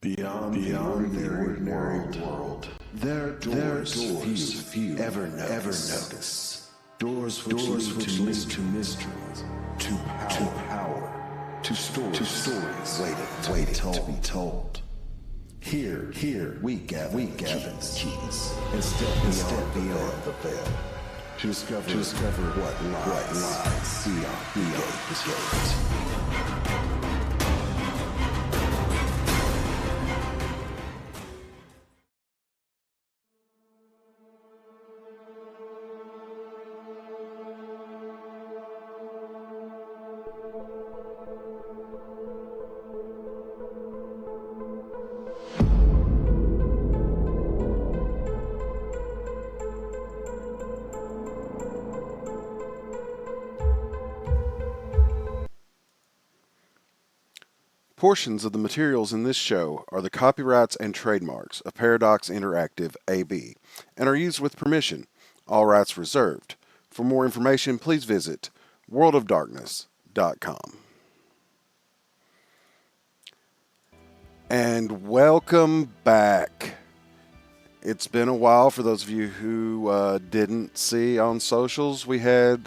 Beyond the ordinary world, there are doors few ever notice. Doors which lead to mysteries, to power, to stories waiting to be told. Here we gather the keys and step beyond the veil to discover what lies beyond the gate. Portions of the materials in this show are the copyrights and trademarks of Paradox Interactive AB and are used with permission, all rights reserved. For more information, please visit worldofdarkness.com. And welcome back. It's been a while. For those of you who didn't see on socials, we had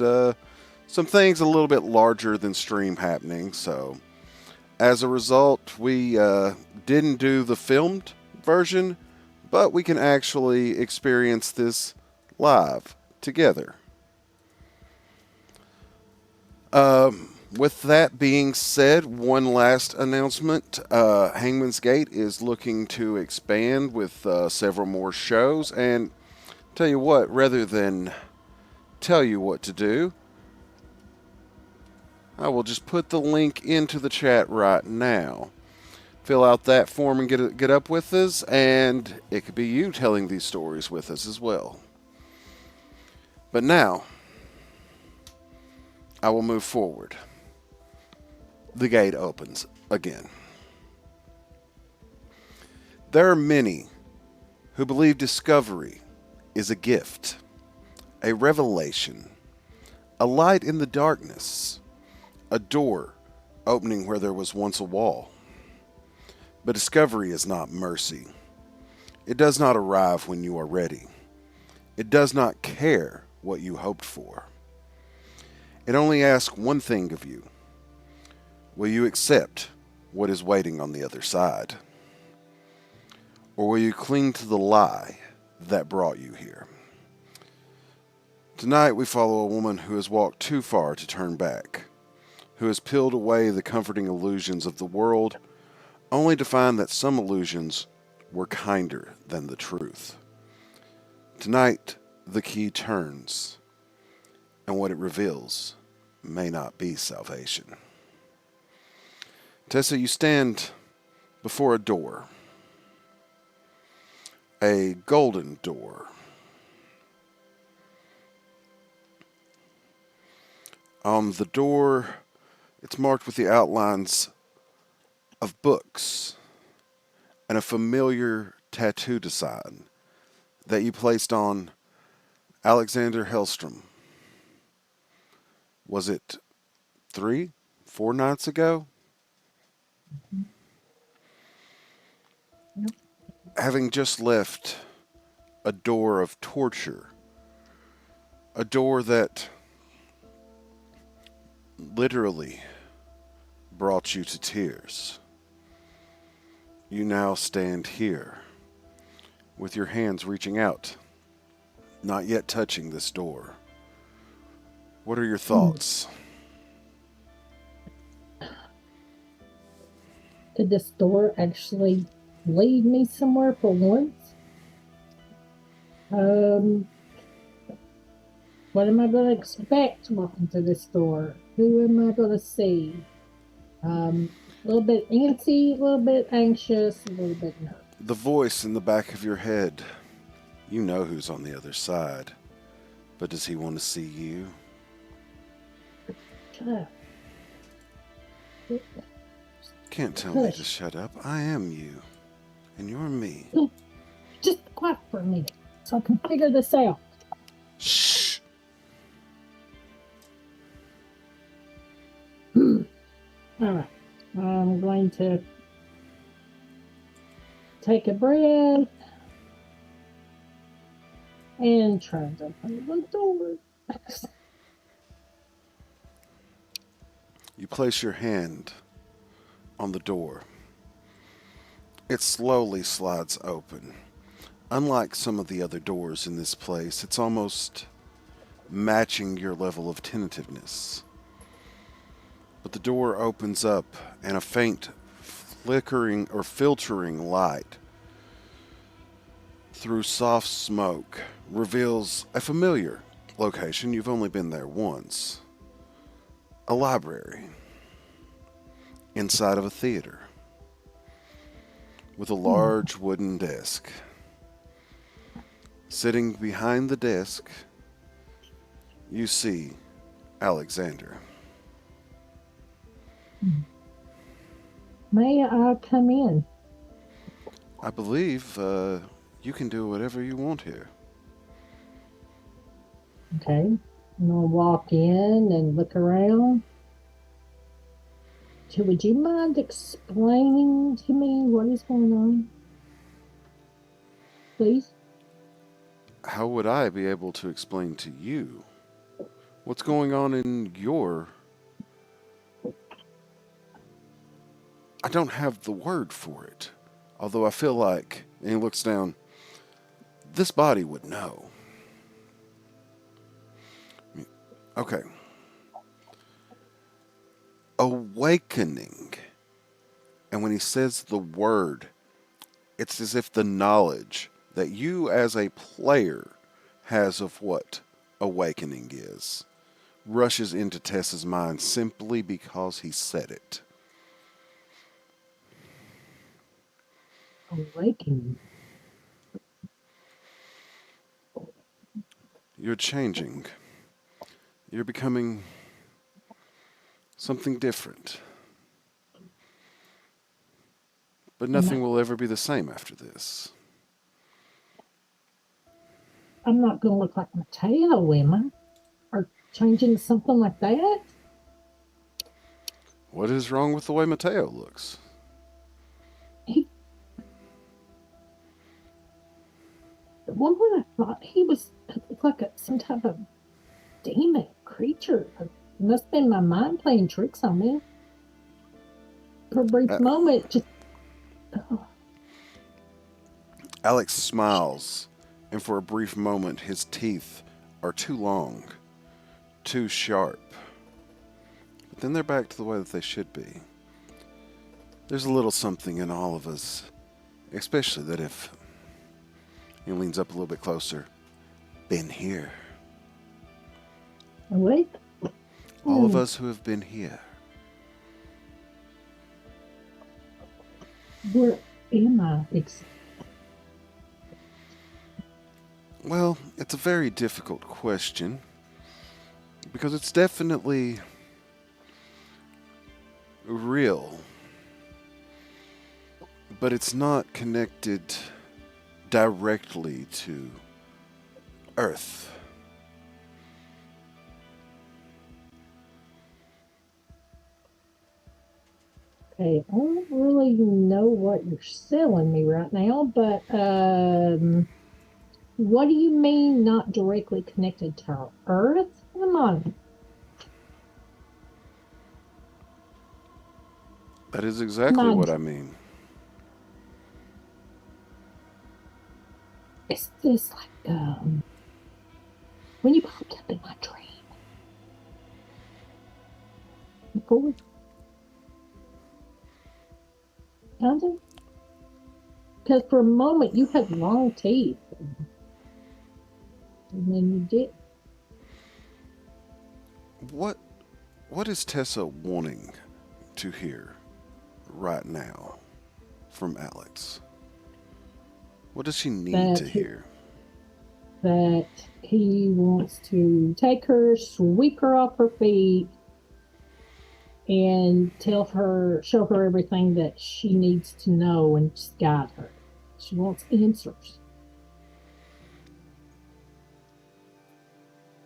some things a little bit larger than stream happening, so as a result, we didn't do the filmed version, but we can actually experience this live together. With that being said, one last announcement. Hangman's Gate is looking to expand with several more shows, and tell you what, rather than tell you what to do, I will just put the link into the chat right now. Fill out that form and get up with us, and it could be you telling these stories with us as well. But now, I will move forward. The gate opens again. There are many who believe discovery is a gift, a revelation, a light in the darkness, a door opening where there was once a wall. But discovery is not mercy. It does not arrive when you are ready. It does not care what you hoped for. It only asks one thing of you. Will you accept what is waiting on the other side? Or will you cling to the lie that brought you here? Tonight we follow a woman who has walked too far to turn back, who has peeled away the comforting illusions of the world, only to find that some illusions were kinder than the truth. Tonight, the key turns, and what it reveals may not be salvation. Tessa, you stand before a door, a golden door. On the door, it's marked with the outlines of books and a familiar tattoo design that you placed on Alexander Hellstrom. Was it 3-4 nights ago? Yep. Having just left a door of torture, a door that literally brought you to tears, you now stand here with your hands reaching out, not yet touching this door. What are your thoughts? Did this door actually lead me somewhere for once? What am I going to expect walking through this door? Who am I going to see? A little bit antsy, a little bit anxious, a little bit nervous. The voice in the back of your head, you know who's on the other side, but does he want to see you? Shut up. Can't tell me to shut up. I am you, and you're me. Just be quiet for a minute so I can figure this out. Shh. All right. I'm going to take a breath and try to open the door. You place your hand on the door. It slowly slides open. Unlike some of the other doors in this place, it's almost matching your level of tentativeness. But the door opens up, and a faint flickering or filtering light through soft smoke reveals a familiar location. You've only been there once. A library inside of a theater with a large wooden desk. Sitting behind the desk, you see Alexander. May I come in? I believe you can do whatever you want here. Okay. I'm gonna walk in and look around. So would you mind explaining to me what is going on? Please? How would I be able to explain to you what's going on in your... I don't have the word for it. Although I feel like, and he looks down, this body would know. Okay. Awakening. And when he says the word, it's as if the knowledge that you as a player has of what awakening is rushes into Tessa's mind simply because he said it. Awakening. You're changing. You're becoming something different. But nothing will ever be the same after this. I'm not gonna look like Mateo, am I? Or changing something like that? What is wrong with the way Mateo looks? At one point I thought he was like some type of demon creature. It must have been my mind playing tricks on me. For a brief moment, just... Oh. Alex smiles, and for a brief moment his teeth are too long, too sharp. But then they're back to the way that they should be. There's a little something in all of us, especially that if... He leans up a little bit closer. Been here. Wait. All of us who have been here. Where am I? Well, it's a very difficult question because it's definitely real, but it's not connected directly to Earth. Okay, I don't really know what you're selling me right now, but what do you mean not directly connected to Earth? Come on. That is exactly what I mean. Is this like when you popped up in my dream before? Kind of? Because for a moment you had long teeth. And then you did. What is Tessa wanting to hear right now from Alex? What does she need to hear? That he wants to take her, sweep her off her feet, and show her everything that she needs to know and just guide her. She wants answers.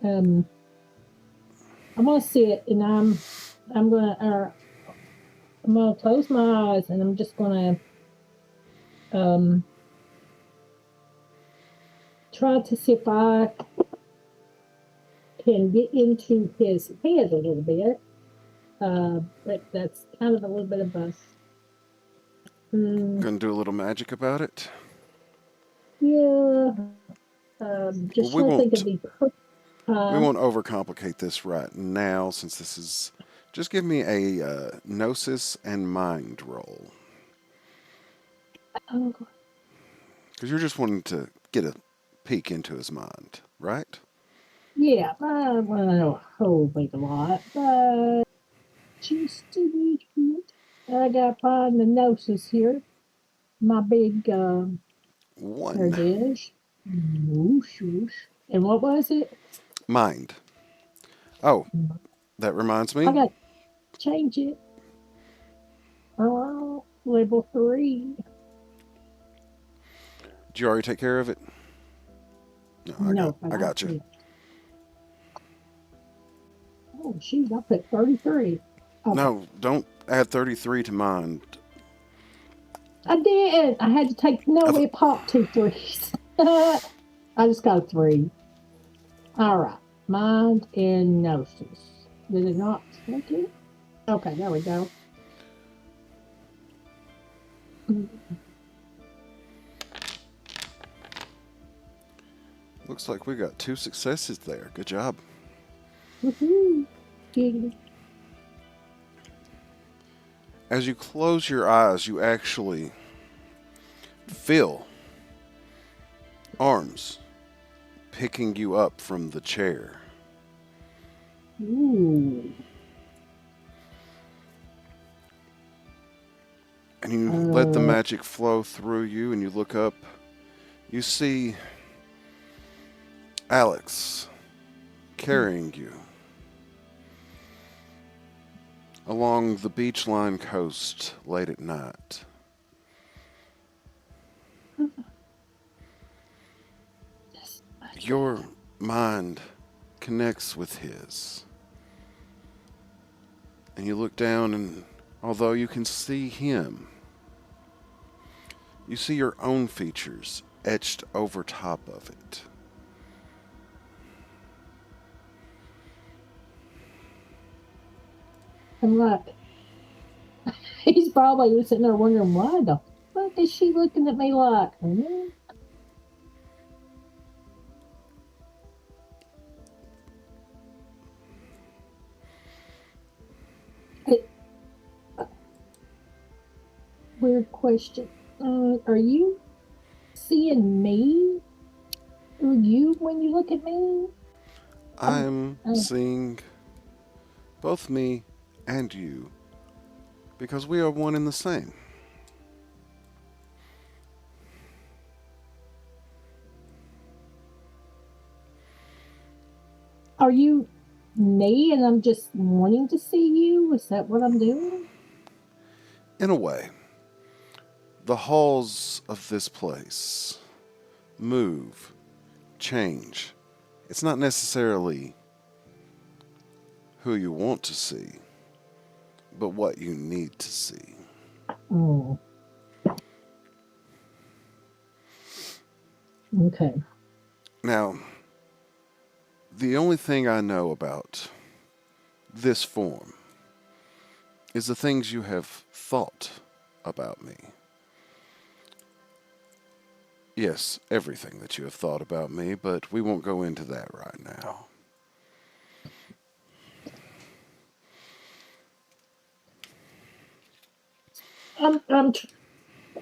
I'm gonna sit and I'm gonna close my eyes and I'm just gonna um, try to see if I can get into his head a little bit. But that's kind of a little bit of a Gonna do a little magic about it? yeah. Well, Just trying to think of the perfect we time. won't overcomplicate this right now since this is. Just give me a gnosis and mind roll. Oh, Because you're just wanting to get a peek into his mind, right? yeah, I want to know a whole big lot, but just a little bit. I got to find the gnosis here. My big, there One. it is. Whoosh, whoosh. And what was it? Mind. Oh, that reminds I me. got to change it. Oh, level 3. Did you already take care of it? No, No, I I got got you. to. Oh, shoot, I put 33. Okay. No, don't add 33 to mind. I didn't. I had to take, I no, th- it popped 2 threes. I just got a 3. All right. Mind and gnosis. Did it not take it? Okay, there we go. Looks like we got 2 successes there. Good job. Woohoo. Giggity. As you close your eyes, you actually feel arms picking you up from the chair. Ooh. And you let the Uh, magic flow through you, and you look up. You see Alex carrying you along the beachline coast late at night. yes, my Your mind connects with his. And you look down, and although you can see him, you see your own features etched over top of it. I'm like, he's probably sitting there wondering why the fuck is she looking at me like? It, weird question. Are you seeing me through you when you look at me? I'm, I'm uh, seeing both me and you because we are one and the same. are you me and I'm just wanting to see you? Is that what I'm doing? In a way, the halls of this place move, change. It's not necessarily who you want to see, but what you need to see. Oh, okay. Now, the only thing I know about this form is the things you have thought about me. Yes, everything that you have thought about me, but we won't go into that right now. I'm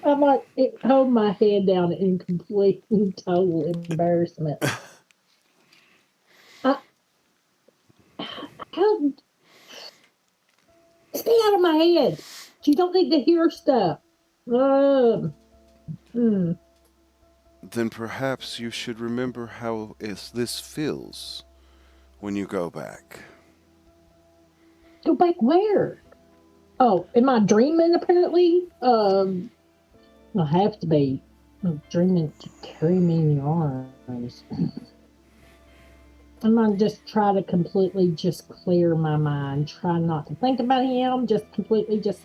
I might hold my head down in complete and total embarrassment. I, how stay out of my head. You don't need to hear stuff. Um, hmm. Then perhaps you should remember how this feels when you go back. Go back where? Oh, am I dreaming? Apparently, I have to be. I'm dreaming to carry me in your arms. I'm gonna just try to completely just clear my mind. Try not to think about him. Just completely just.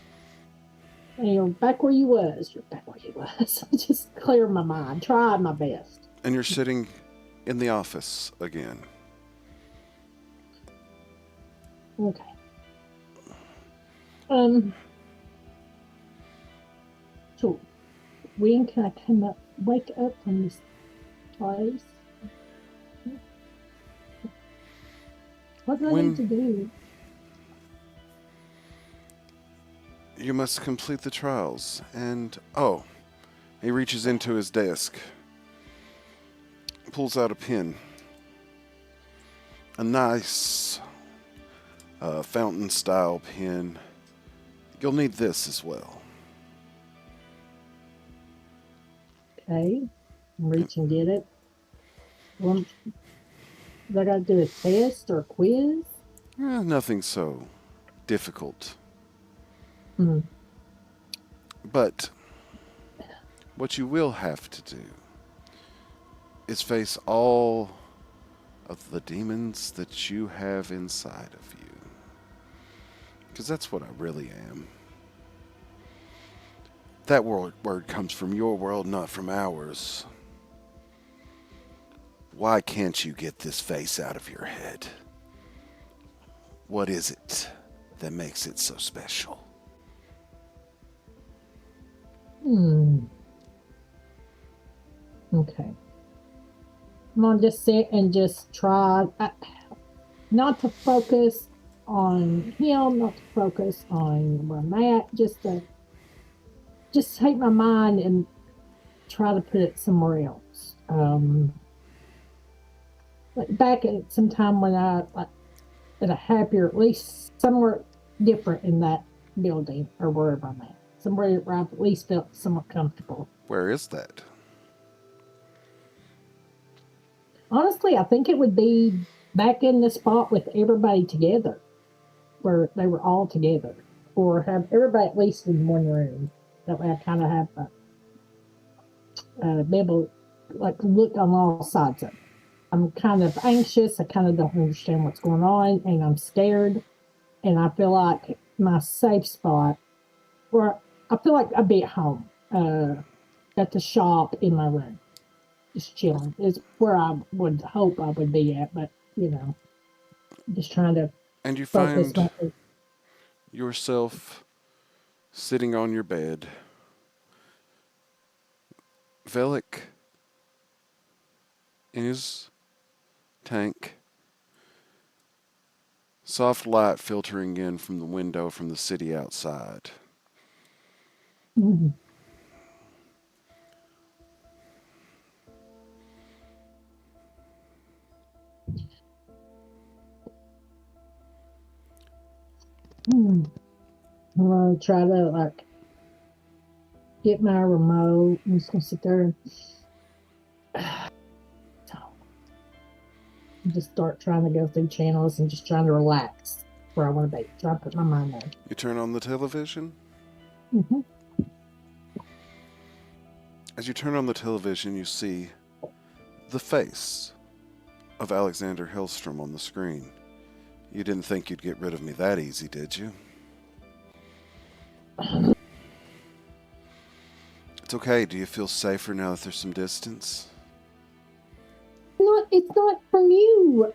And you're back where you was. You're back where you was. Just clear my mind. Tried my best. And you're sitting in the office again. Okay. Um. So, when can I wake up from this place? What do I need to do? You must complete the trials. And, he reaches into his desk, pulls out a pen. A nice fountain-style pen. You'll need this as well. Okay. Reach and get it. Well, do I got to do a test or a quiz? Nothing so difficult. Hmm. But what you will have to do is face all of the demons that you have inside of you. Because that's what I really am. That word comes from your world, not from ours. Why can't you get this face out of your head? What is it that makes it so special? Okay. I'm going to just sit and just try not to focus on him, not to focus on where I'm at, just take my mind and try to put it somewhere else. Like back at some time when I at a happier, at least somewhere different in that building or wherever I'm at. Somewhere where I've at least felt somewhat comfortable. Where is that? Honestly, I think it would be back in the spot with everybody together, where they were all together, or have everybody at least in one room. That way, I kind of have be able to like look on all sides of it. I'm kind of anxious. I kind of don't understand what's going on, and I'm scared. And I feel like my safe spot, where I feel like I'd be at home, at the shop in my room, just chilling, is where I would hope I would be at. But just trying to And you focus find my. yourself sitting on your bed. Velik in his tank. Soft light filtering in from the window from the city outside. Mhm. I'm gonna try to like get my remote. I'm just gonna sit there and just start trying to go through channels and just trying to relax where I want to be. Try to put my mind there. You turn on the television. Mm-hmm. As you turn on the television, you see the face of Alexander Hellstrom on the screen. You didn't think you'd get rid of me that easy, did you? It's okay. Do you feel safer now that there's some distance? It's not from you.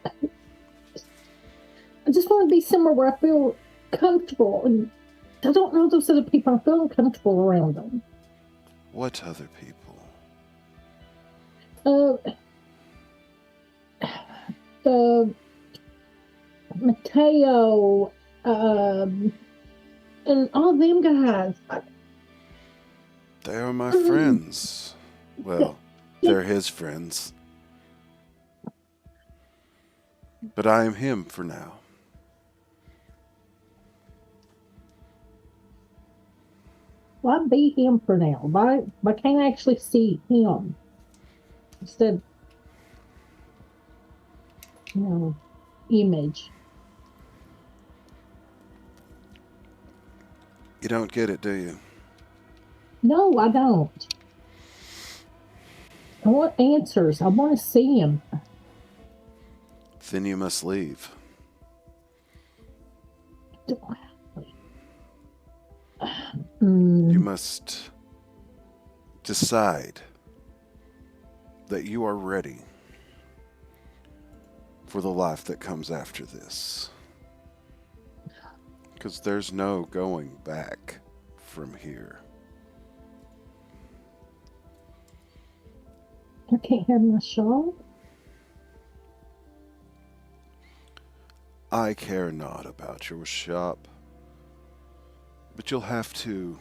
I just want to be somewhere where I feel comfortable, and I don't know those other people. I feel uncomfortable around them. What other people? Mateo, and all them guys. They are my friends. Well, they're his friends. But I am him for now. Why be him for now? Why can't I actually see him instead? Image. You don't get it, do you? No, I don't. I want answers. I want to see him. Then you must leave. You must decide that you are ready for the life that comes after this. Because there's no going back from here. I can't have my shawl. I care not about your shop, but you'll have to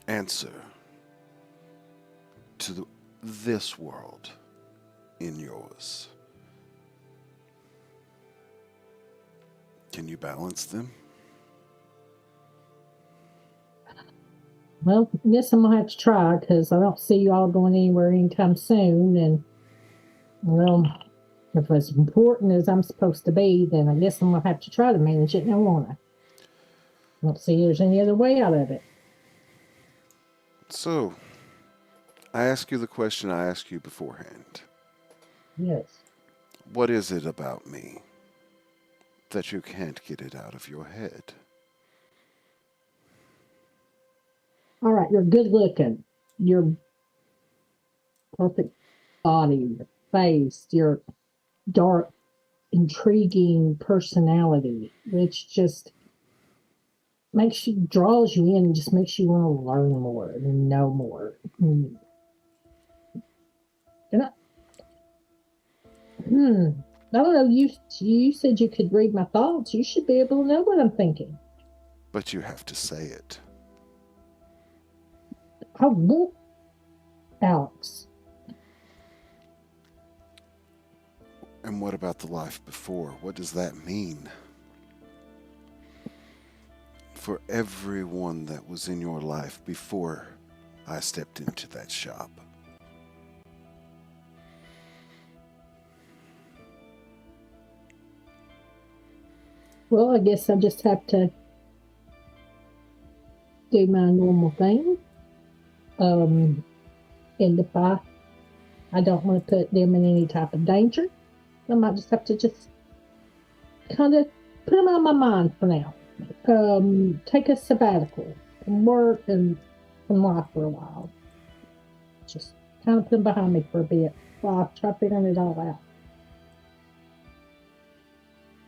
answer to this world in yours. Can you balance them? Well, I guess I'm gonna have to try because I don't see you all going anywhere anytime soon. And well, if it's important as I'm supposed to be, then I guess I'm gonna have to try to manage it now, won't I? I don't see there's any other way out of it. So, I ask you the question I asked you beforehand. Yes. What is it about me that you can't get it out of your head? All right, you're good looking. You're perfect body, your face, your dark, intriguing personality, which just draws you in and just makes you want to learn more and know more. And I don't know. You said you could read my thoughts. You should be able to know what I'm thinking. But you have to say it. I won't, Alex. And what about the life before? What does that mean? For everyone that was in your life before I stepped into that shop. Well, I guess I just have to do my normal thing. And if I don't want to put them in any type of danger, I might just have to just kind of put them out of my mind for now. Take a sabbatical from work and from life for a while. Just kind of put them behind me for a bit while I try figuring it all out.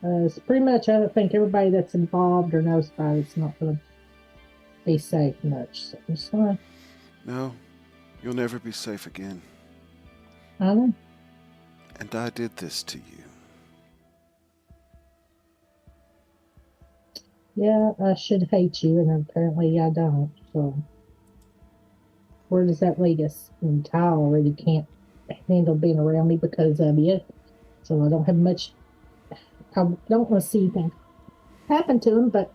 It's pretty much, I think everybody that's involved or knows about it's not going to be safe much. So I'm just going to. No, you'll never be safe again. I know. And I did this to you. Yeah, I should hate you, and apparently I don't. So, where does that lead us? And Ty already can't handle being around me because of you. So, I don't have much. I don't want to see anything happen to him, but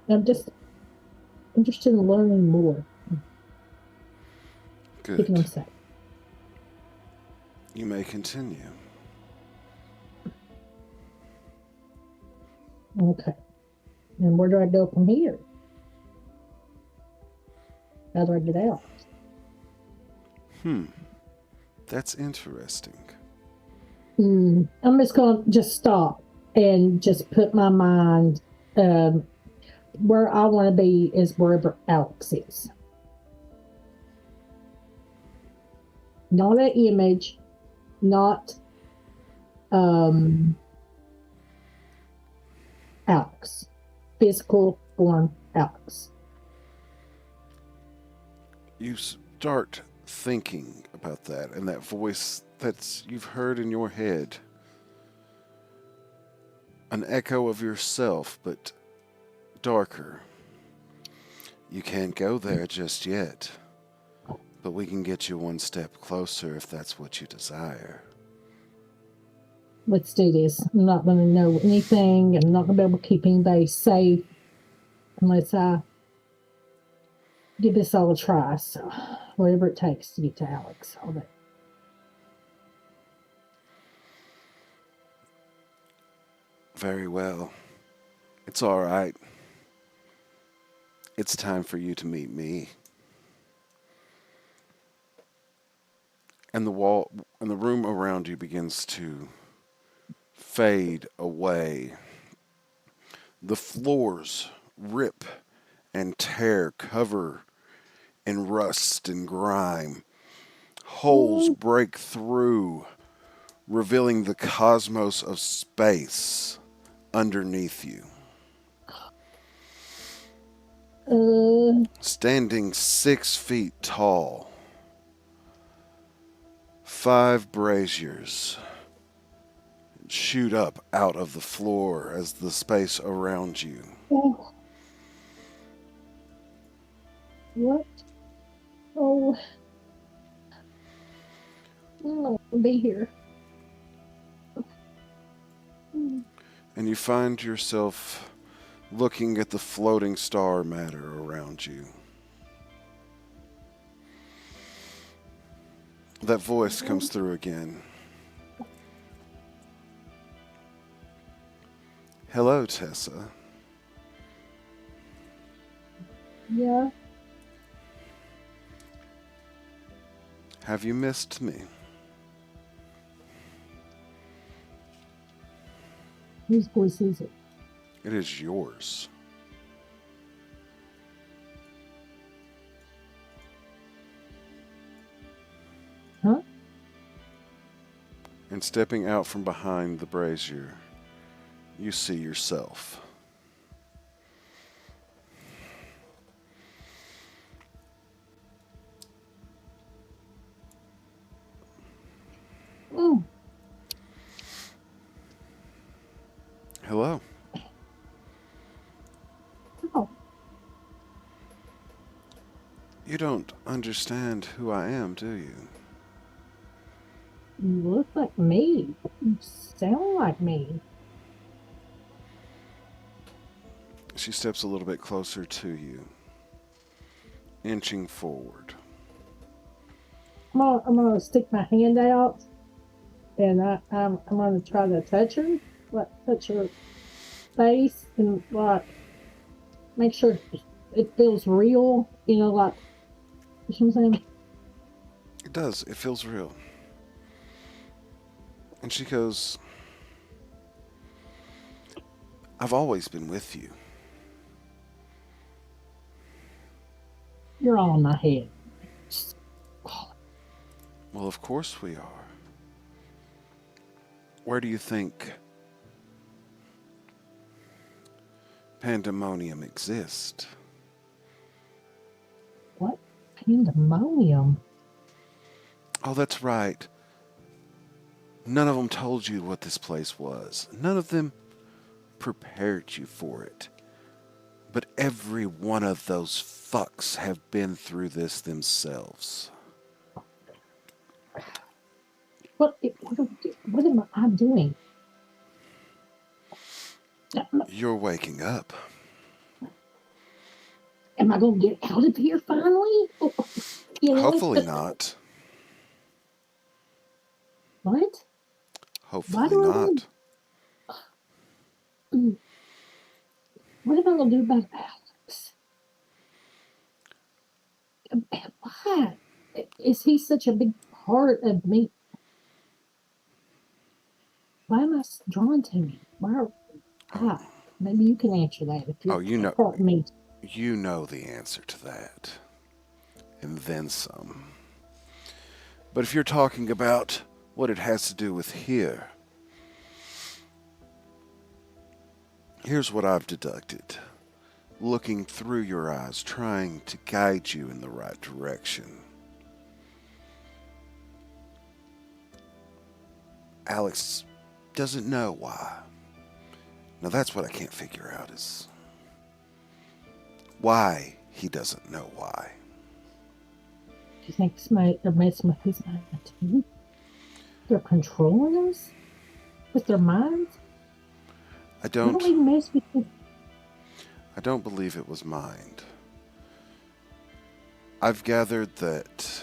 I'm just interested in learning more. Keeping him Good. safe. You may continue. Okay. And where do I go from here? How do I get out? That's interesting. I'm just going to just stop and just put my mind where I want to be is wherever Alex is. Not an image, not Alex. Physical form Alex. You start thinking about that, and that voice that's you've heard in your head, an echo of yourself, but darker. You can't go there just yet, but we can get you one step closer if that's what you desire. Let's do this. I'm not going to know anything. I'm not going to be able to keep anybody safe unless I give this all a try. So, whatever it takes to get to Alex, all that. Very well. It's all right. It's time for you to meet me. And the room around you begins to fade away. The floors rip and tear, cover in rust and grime. Holes break through, revealing the cosmos of space underneath you. Standing 6 feet tall, 5 braziers shoot up out of the floor as the space around you. Oh. What? Oh. I don't want to be here. And you find yourself looking at the floating star matter around you. That voice comes through again. Hello, Tessa. Yeah. Have you missed me? Whose voice is it? It is yours. Huh? And stepping out from behind the brazier, you see yourself. Mm. Hello. Oh. You don't understand who I am, do you? You look like me. You sound like me. She steps a little bit closer to you, inching forward. I'm gonna stick my hand out, and I'm gonna try to touch her, like touch her face, and like make sure it feels real. You know, like you know what I'm saying. It does. It feels real. And she goes, I've always been with you. You're all in my head. Well, of course we are. Where do you think Pandemonium exists? What? Pandemonium? Oh, that's right. None of them told you what this place was. None of them prepared you for it. But every one of those fucks have been through this themselves. What am I doing? You're waking up. Am I gonna get out of here finally? You know, Hopefully not. What? Why Hopefully do I not. want? What am I gonna do about Alex? Why is he such a big part of me? Why am I drawn to him? Why? Maybe you can answer that if Oh, you're a part of me. you know the answer to that. And then some. But if you're talking about what it has to do with here, here's what I've deducted. Looking through your eyes, trying to guide you in the right direction. Alex doesn't know why. Now that's what I can't figure out is why he doesn't know why. Do you think they're messing with his mind too? They're controlling us with their minds? I Why don't we don't mess with his? I don't believe it was mind. I've gathered that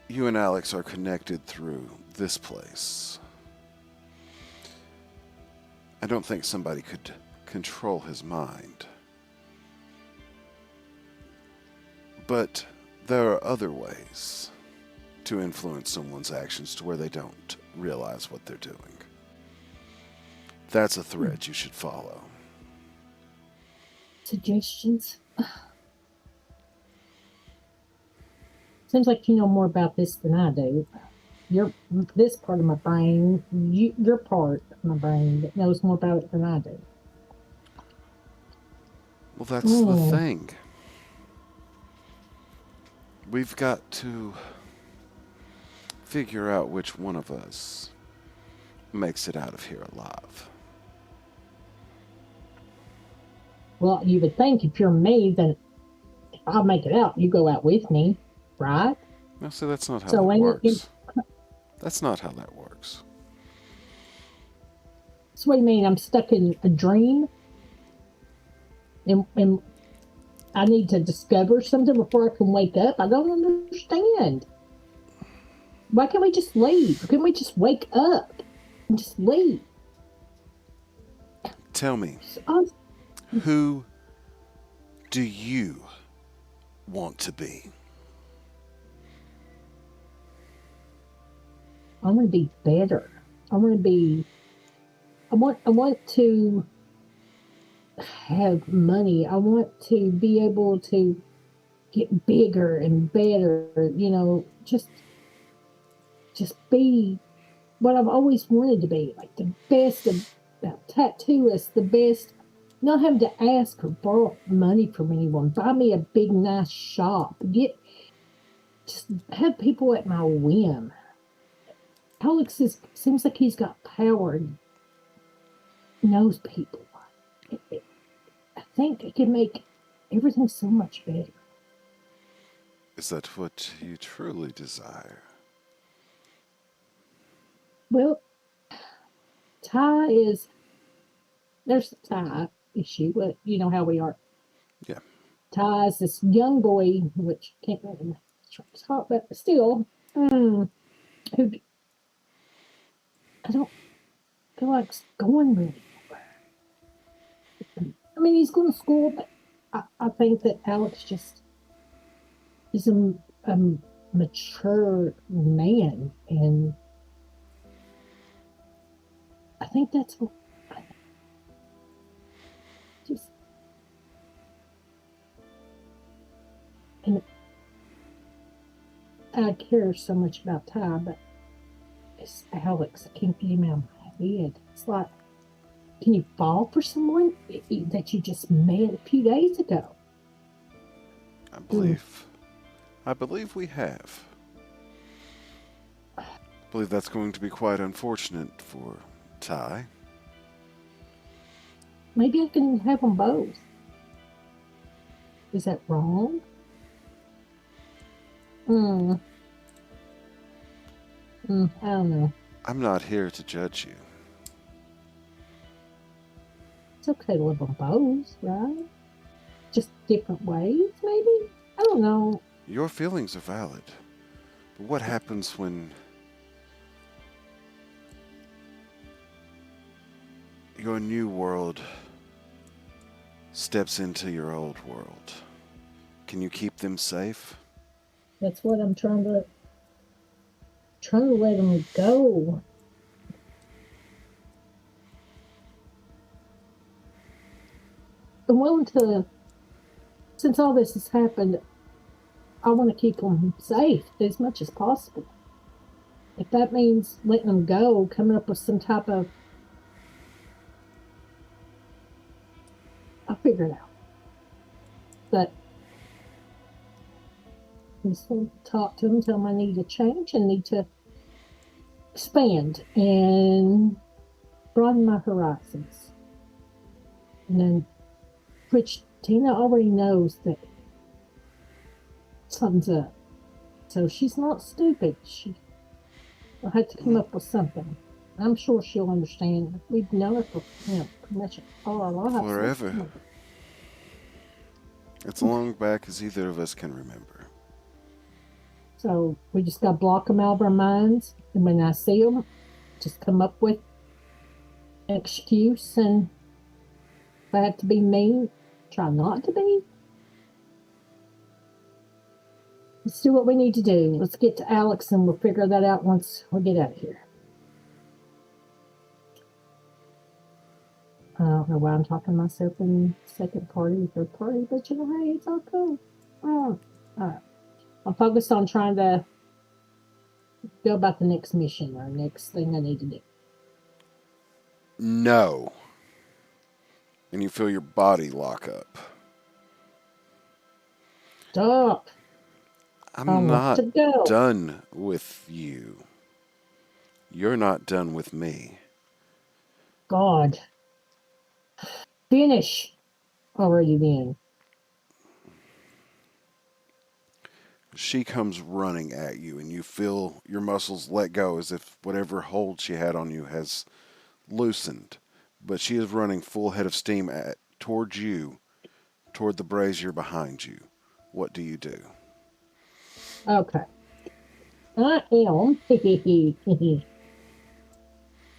you and Alex are connected through this place. I don't think somebody could control his mind. But there are other ways to influence someone's actions to where they don't realize what they're doing. That's a thread you should follow. Suggestions? Seems like you know more about this than I do. This part of my brain, your part of my brain that knows more about it than I do. Well, that's the thing. We've got to figure out which one of us makes it out of here alive. Well, you would think if you're me, then if I make it out, you go out with me, right? No, see, that's not how that works. That's not how that works. So what do you mean? I'm stuck in a dream? And I need to discover something before I can wake up? I don't understand. Why can't we just leave? Can't we just wake up and just leave? Tell me, who do you want to be? I want to be better. I want to have money. I want to be able to get bigger and better, just be what I've always wanted to be, like the best of tattooists, the best, not having to ask or borrow money from anyone, buy me a big nice shop, just have people at my whim. Alex seems like he's got power and knows people. I think it can make everything so much better. Is that what you truly desire? Well, there's the Ty issue, but you know how we are. Yeah. Ty is this young boy, which can't really talk, but still, who I don't feel like going really nowhere. I mean, he's going to school, but I think that Alex just is a mature man, and I think that's what just. And I care so much about Ty, but it's Alex. I can't get him out of my head. It's like, can you fall for someone that you just met a few days ago? I believe we have. I believe that's going to be quite unfortunate for Ty. Maybe I can have them both. Is that wrong? I don't know. I'm not here to judge you. It's okay to live them both, right? Just different ways, maybe? I don't know. Your feelings are valid. But what happens when your new world steps into your old world? Can you keep them safe? That's what I'm trying to let them go. I'm willing to, since all this has happened, I want to keep them safe as much as possible. If that means letting them go, coming up with some type of, I'll figure it out. But I just want to talk to them, tell them I need to change and need to expand and broaden my horizons. And then, which Tina already knows that something's up. So she's not stupid. She'll have to come up with something. I'm sure she'll understand. We've known her for pretty much all our lives. Forever. It's long back as either of us can remember. So we just got to block them out of our minds. And when I see them, just come up with an excuse. And if I have to be mean, try not to be. Let's do what we need to do. Let's get to Alex and we'll figure that out once we get out of here. I don't know why I'm talking to myself in second party, third party, but you know, hey, it's all cool. All right. I'm focused on trying to go about the next mission or next thing I need to do. No. And you feel your body lock up. Stop. I I'm want not to go. done with you. You're not done with me. God. Finish already then. She comes running at you, and you feel your muscles let go as if whatever hold she had on you has loosened. But she is running full head of steam towards you, toward the brazier behind you. What do you do? Okay. I am.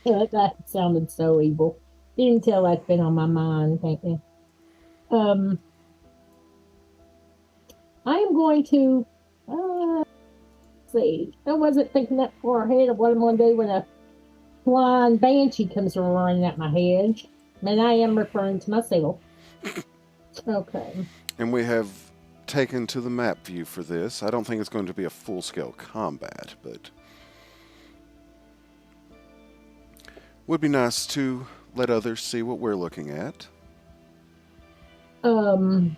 That sounded so evil. You can tell that's been on my mind, can't you? I am going to see. I wasn't thinking that far ahead of what I'm going to do when a flying banshee comes running at my head. And I am referring to myself. Okay. And we have taken to the map view for this. I don't think it's going to be a full-scale combat, but would be nice to let others see what we're looking at. I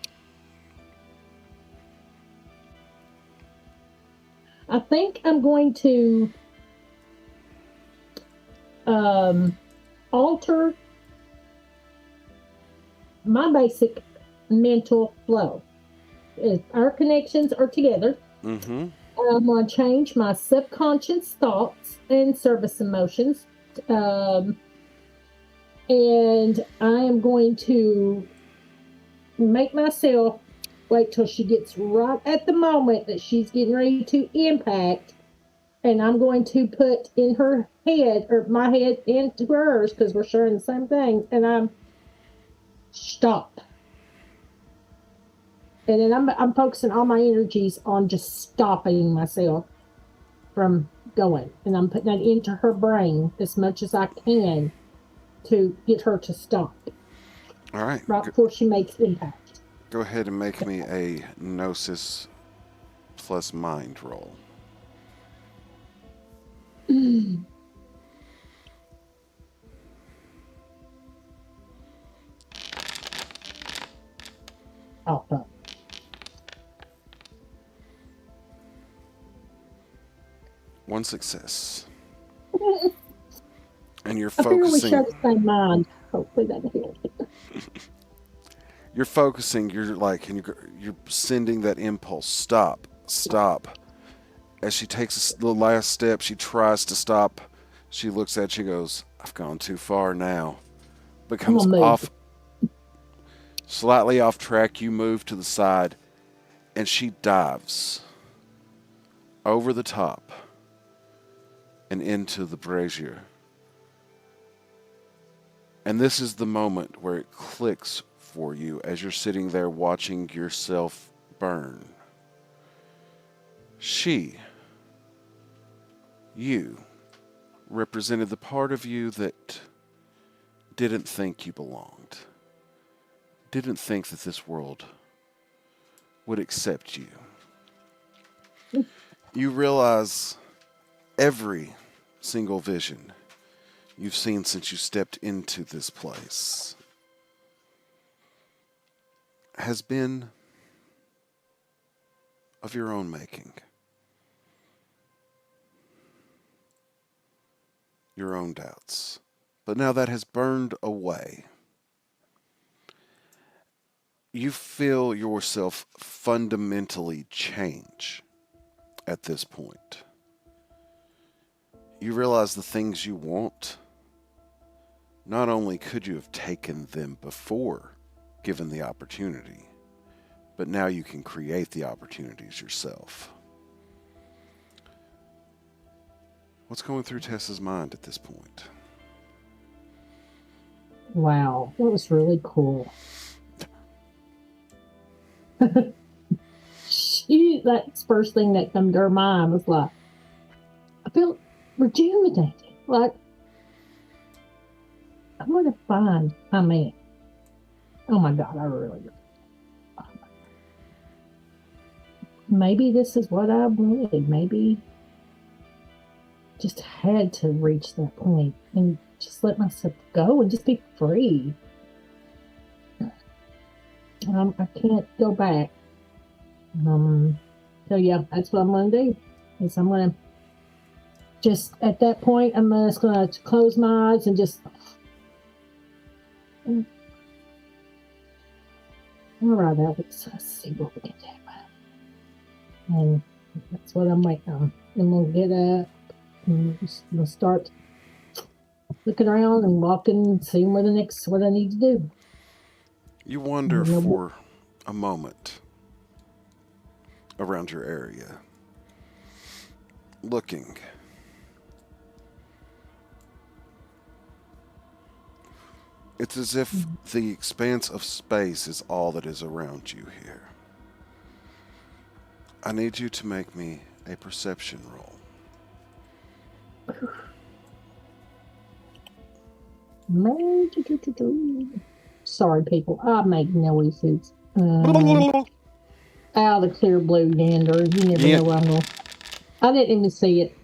think I'm going to alter my basic mental flow. If our connections are together, Mm-hmm. I'm going to change my subconscious thoughts and service emotions. And I am going to make myself wait till she gets right at the moment that she's getting ready to impact. And I'm going to put in her head, or my head into hers, because we're sharing the same thing. And I'm stop. And then I'm focusing all my energies on just stopping myself from going. And I'm putting that into her brain as much as I can to get her to stop All right. right before she makes impact. Go ahead and make me a Gnosis plus mind roll. Oh, fuck. One success. And you're I figure we focusing. share the same mind. Hopefully that helps. You're focusing. You're like, and you're sending that impulse. Stop. Stop. As she takes the last step, she tries to stop. She looks at you, goes, "I've gone too far now." Becomes off, slightly off track. You move to the side, and she dives over the top and into the brazier. And this is the moment where it clicks for you as you're sitting there watching yourself burn. You, represented the part of you that didn't think you belonged, didn't think that this world would accept you. You realize every single vision you've seen since you stepped into this place has been of your own making. Your own doubts. But now that has burned away. You feel yourself fundamentally change at this point. You realize the things you want, not only could you have taken them before given the opportunity, but now you can create the opportunities yourself. What's going through Tessa's mind at this point? Wow, that was really cool. That's first thing that come to her mind was like, I feel rejuvenated. Like, I'm gonna find my man. Oh my God, I really. Maybe this is what I wanted. Maybe just had to reach that point and just let myself go and just be free. I can't go back. So yeah, that's what I'm gonna do. Is I'm gonna just at that point I'm just gonna close my eyes and just. All right, Alex. Let's see what we can do. And that's what I'm waiting on. And we'll get up and we'll start looking around and walking, seeing what I need to do. You wander for a moment around your area, looking. It's as if the expanse of space is all that is around you here. I need you to make me a perception roll. Sorry, people. I make noises. Out of the clear blue gander. You never know where I'm going. I didn't even see it.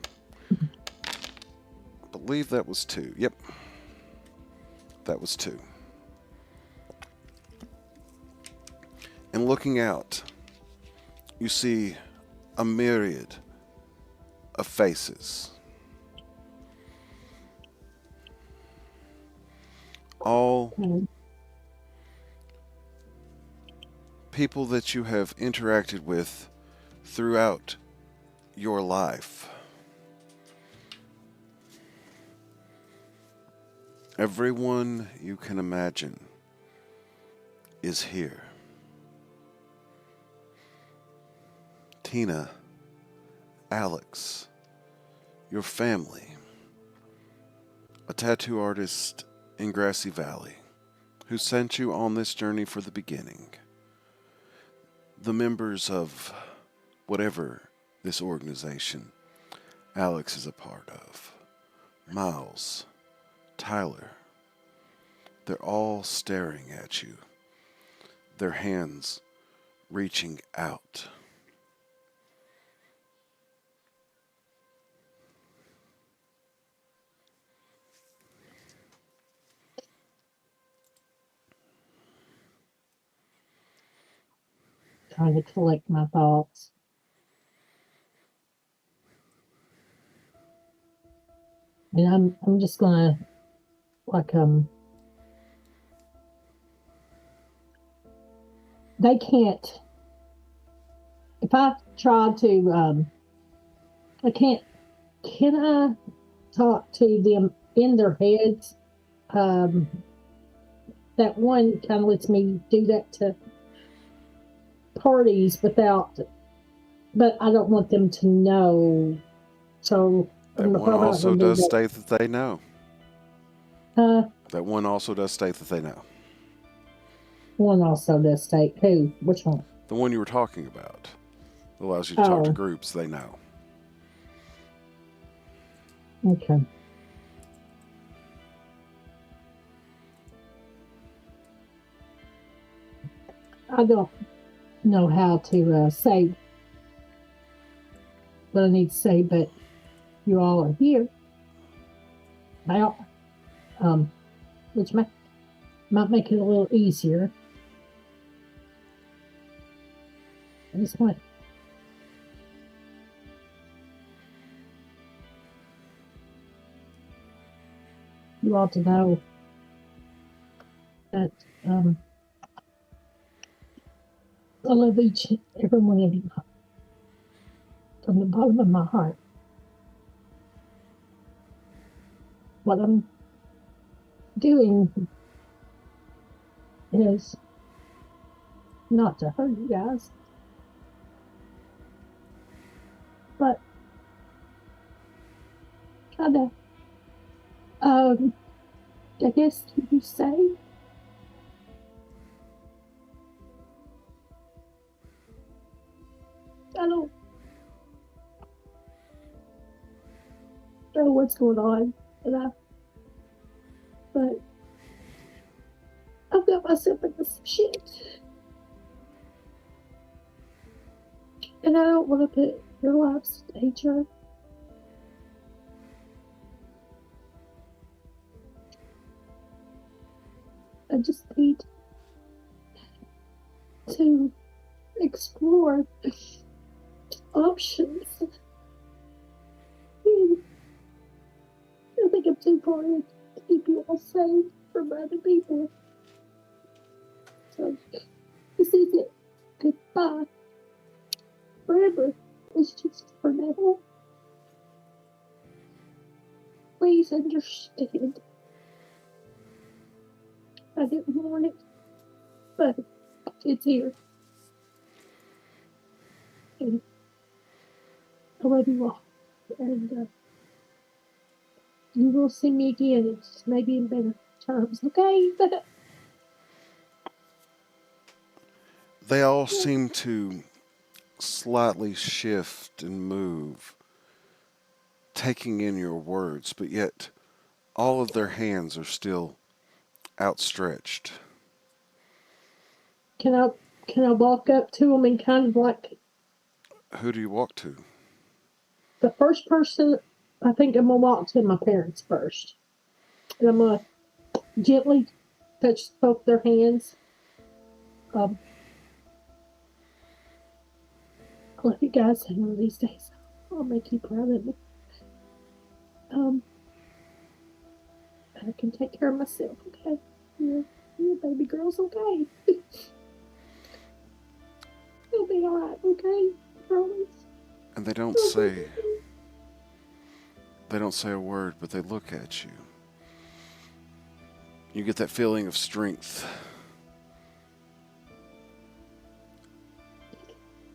I believe that was 2. Yep. That was 2. And looking out, you see a myriad of faces. All people that you have interacted with throughout your life. Everyone you can imagine is here. Tina, Alex, your family, a tattoo artist in Grassy Valley who sent you on this journey for the beginning, the members of whatever this organization Alex is a part of, Miles, Tyler, they're all staring at you, their hands reaching out. Trying to collect my thoughts. And I'm just gonna they can't if I try to I can't can I talk to them in their heads? That one kind of lets me do that to parties but I don't want them to know. So That one also does state that they know. That one also does state that they know. One also does state who? Which one? The one you were talking about. Allows you to talk to groups, they know. Okay. I don't know how to say what I need to say, but you all are here. Which might make it a little easier. I just want you all to know that I love each and every one of you from the bottom of my heart. What I'm doing is not to hurt you guys, but kind of, I guess you say, I don't know what's going on, but got myself into some shit. And I don't want to put your lives in danger. I just need to explore options. I think I'm too far in to keep you all safe from other people. So, this is it. Goodbye. Forever. It's just for now. Please understand. I didn't want it, but it's here. And I love you all. And you will see me again. It's just maybe in better terms, okay? They all seem to slightly shift and move, taking in your words, but yet all of their hands are still outstretched. Can I walk up to them and kind of like Who do you walk to? the first person? I think I'm gonna walk to my parents first, and I'm gonna gently touch both their hands. I'll let you guys handle these days. I'll make you proud of me. I can take care of myself, okay? Your baby girl's okay. You'll be alright, okay? Promise. And they don't say a word, but they look at you. You get that feeling of strength.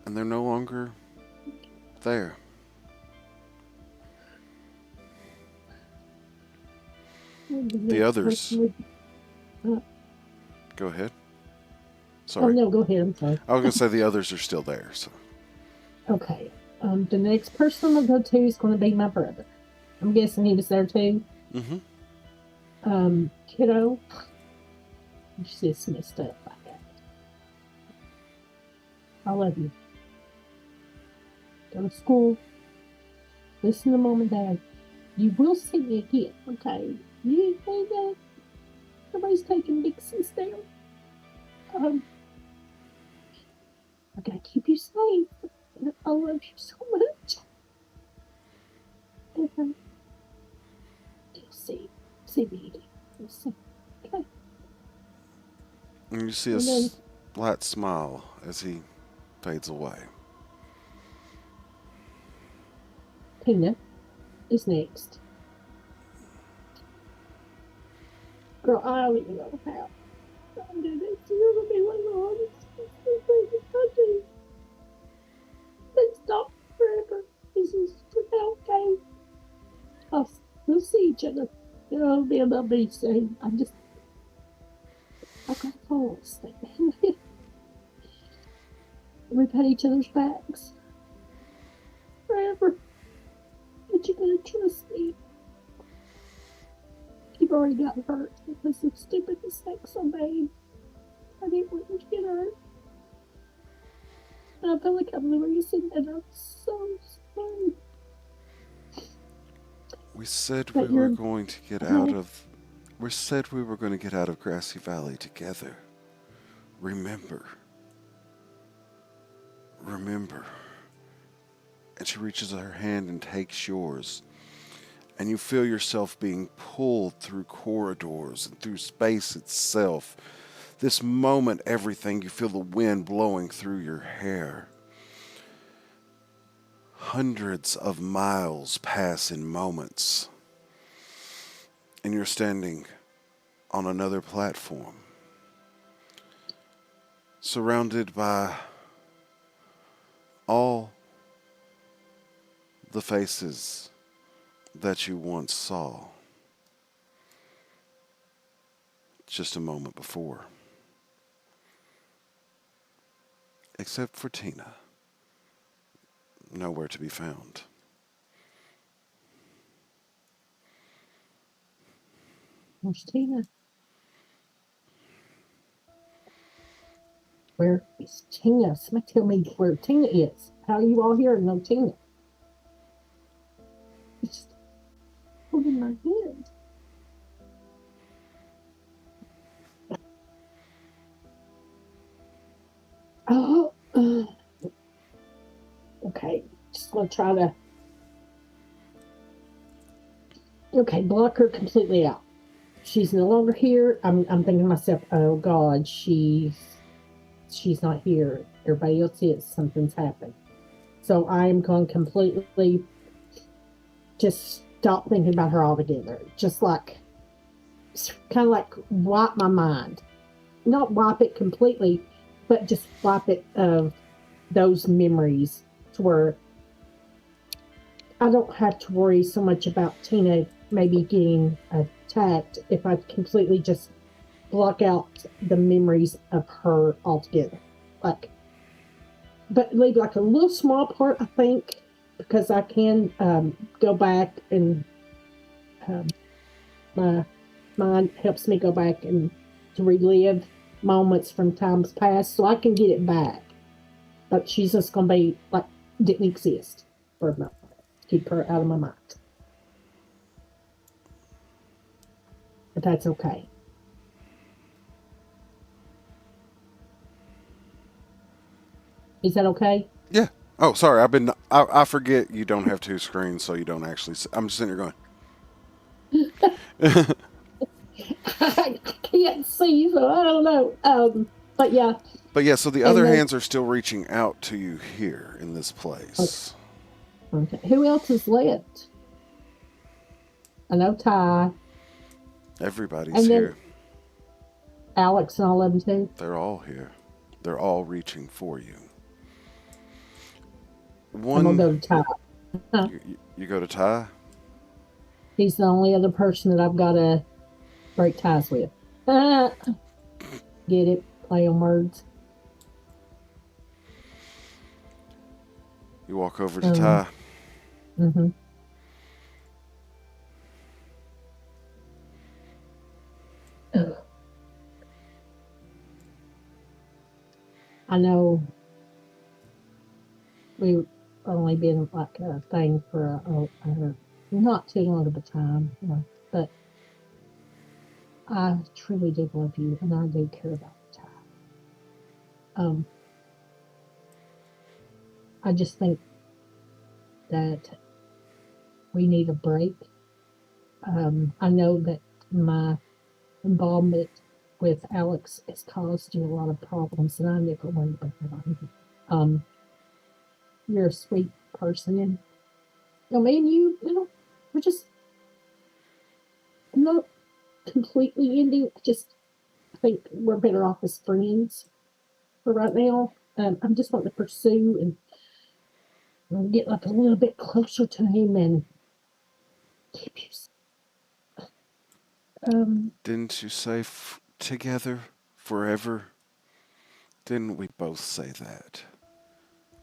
And they're no longer there. The others. Go ahead. Sorry. Oh, no, go ahead. I'm sorry. I was going to say the others are still there. So. Okay. The next person I'm going to go to is going to be my brother. I'm guessing he was there too. Mm-hmm. Kiddo, you just messed up like that. I love you. Go to school. Listen to mom and dad. You will see me again, okay? You ain't saying that. Nobody's taking Dixon's down. I gotta keep you safe. I love you so much. And you'll see me again. You'll see. Okay. And you see a slight smile as he fades away. Tina is next. Girl, I don't even know how. I do this. You're gonna be one of the hardest things I do. But stop forever. This is okay. We'll see each other. It'll be a lovely soon. I've got false. We've had each other's backs forever. But you gotta trust me. You've already got hurt because of stupid mistakes I made. I didn't want you to get hurt. And I feel like I'm the reason, and I'm so sorry. We said we were going to get out of. We said we were going to get out of Grassy Valley together. Remember. And she reaches her hand and takes yours. And you feel yourself being pulled through corridors and through space itself. This moment, everything, you feel the wind blowing through your hair. Hundreds of miles pass in moments. And you're standing on another platform. Surrounded by all the faces that you once saw just a moment before. Except for Tina. Nowhere to be found. Where's Tina? Where is Tina? Somebody tell me where Tina is. How are you all here and no Tina? It's just holding my hand. Oh, okay. Just gonna try to. Okay, block her completely out. She's no longer here. I'm thinking to myself, oh God, she's not here. Everybody else is. Something's happened. So I'm going to completely just stop thinking about her altogether. Just like, kind of like wipe my mind. Not wipe it completely, but just wipe it of those memories to where I don't have to worry so much about Tina maybe getting attacked if I completely just block out the memories of her altogether. Like, but leave like a little small part, I think, because I can go back and my mind helps me go back and to relive moments from times past so I can get it back. But she's just going to be like, didn't exist for a moment. Keep her out of my mind. But that's okay. Is that okay? Yeah. Oh, sorry. I forget you don't have two screens, so you don't actually. I'm just sitting here going. I can't see, so I don't know. But yeah. But yeah, so the other hands are still reaching out to you here in this place. Okay. Who else is left? I know Ty. Everybody's here. Alex and all of them too. They're all here. They're all reaching for you. I'm gonna go to Ty. Huh? You go to Ty? He's the only other person that I've got to break ties with. Get it? Play on words. You walk over to Ty. Mm-hmm. I know we've only been like a thing for not too long of a time, but I truly do love you and I do care about Ty. I just think that we need a break. I know that my involvement with Alex has caused you a lot of problems, and I never want to bring that on you. You're a sweet person, and me and you, we're just not completely ending. I think we're better off as friends for right now. I'm just wanting to pursue and get like a little bit closer to him and keep you. Didn't you say together forever? Didn't we both say that?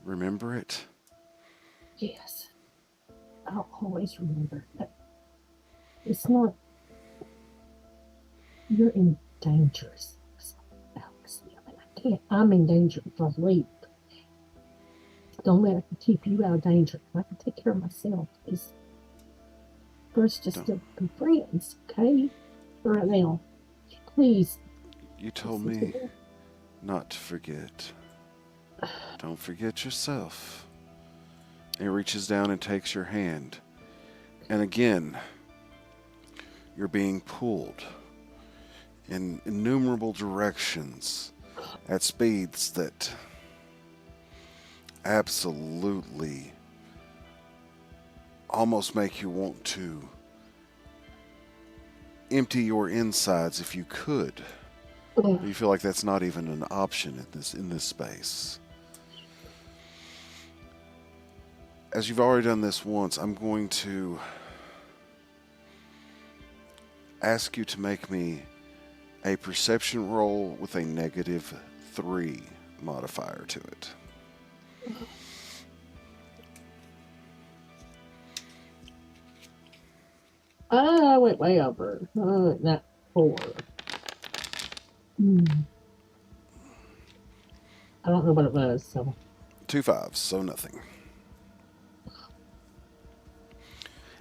Remember it? Yes, I'll always remember that. It's not. You're in danger, Alex. I can't. I'm in danger if I leave. Don't let it keep you out of danger. I can take care of myself. It's first just to be friends, okay? Right now, please. You told me not to forget. Don't forget yourself. He reaches down and takes your hand. And again, you're being pulled in innumerable directions at speeds that absolutely almost make you want to empty your insides if you could. But you feel like that's not even an option in this space. As you've already done this once, I'm going to ask you to make me a perception roll with a -3 modifier to it. I went way over. Not 4. I don't know what it was, so. 2 5s, so nothing.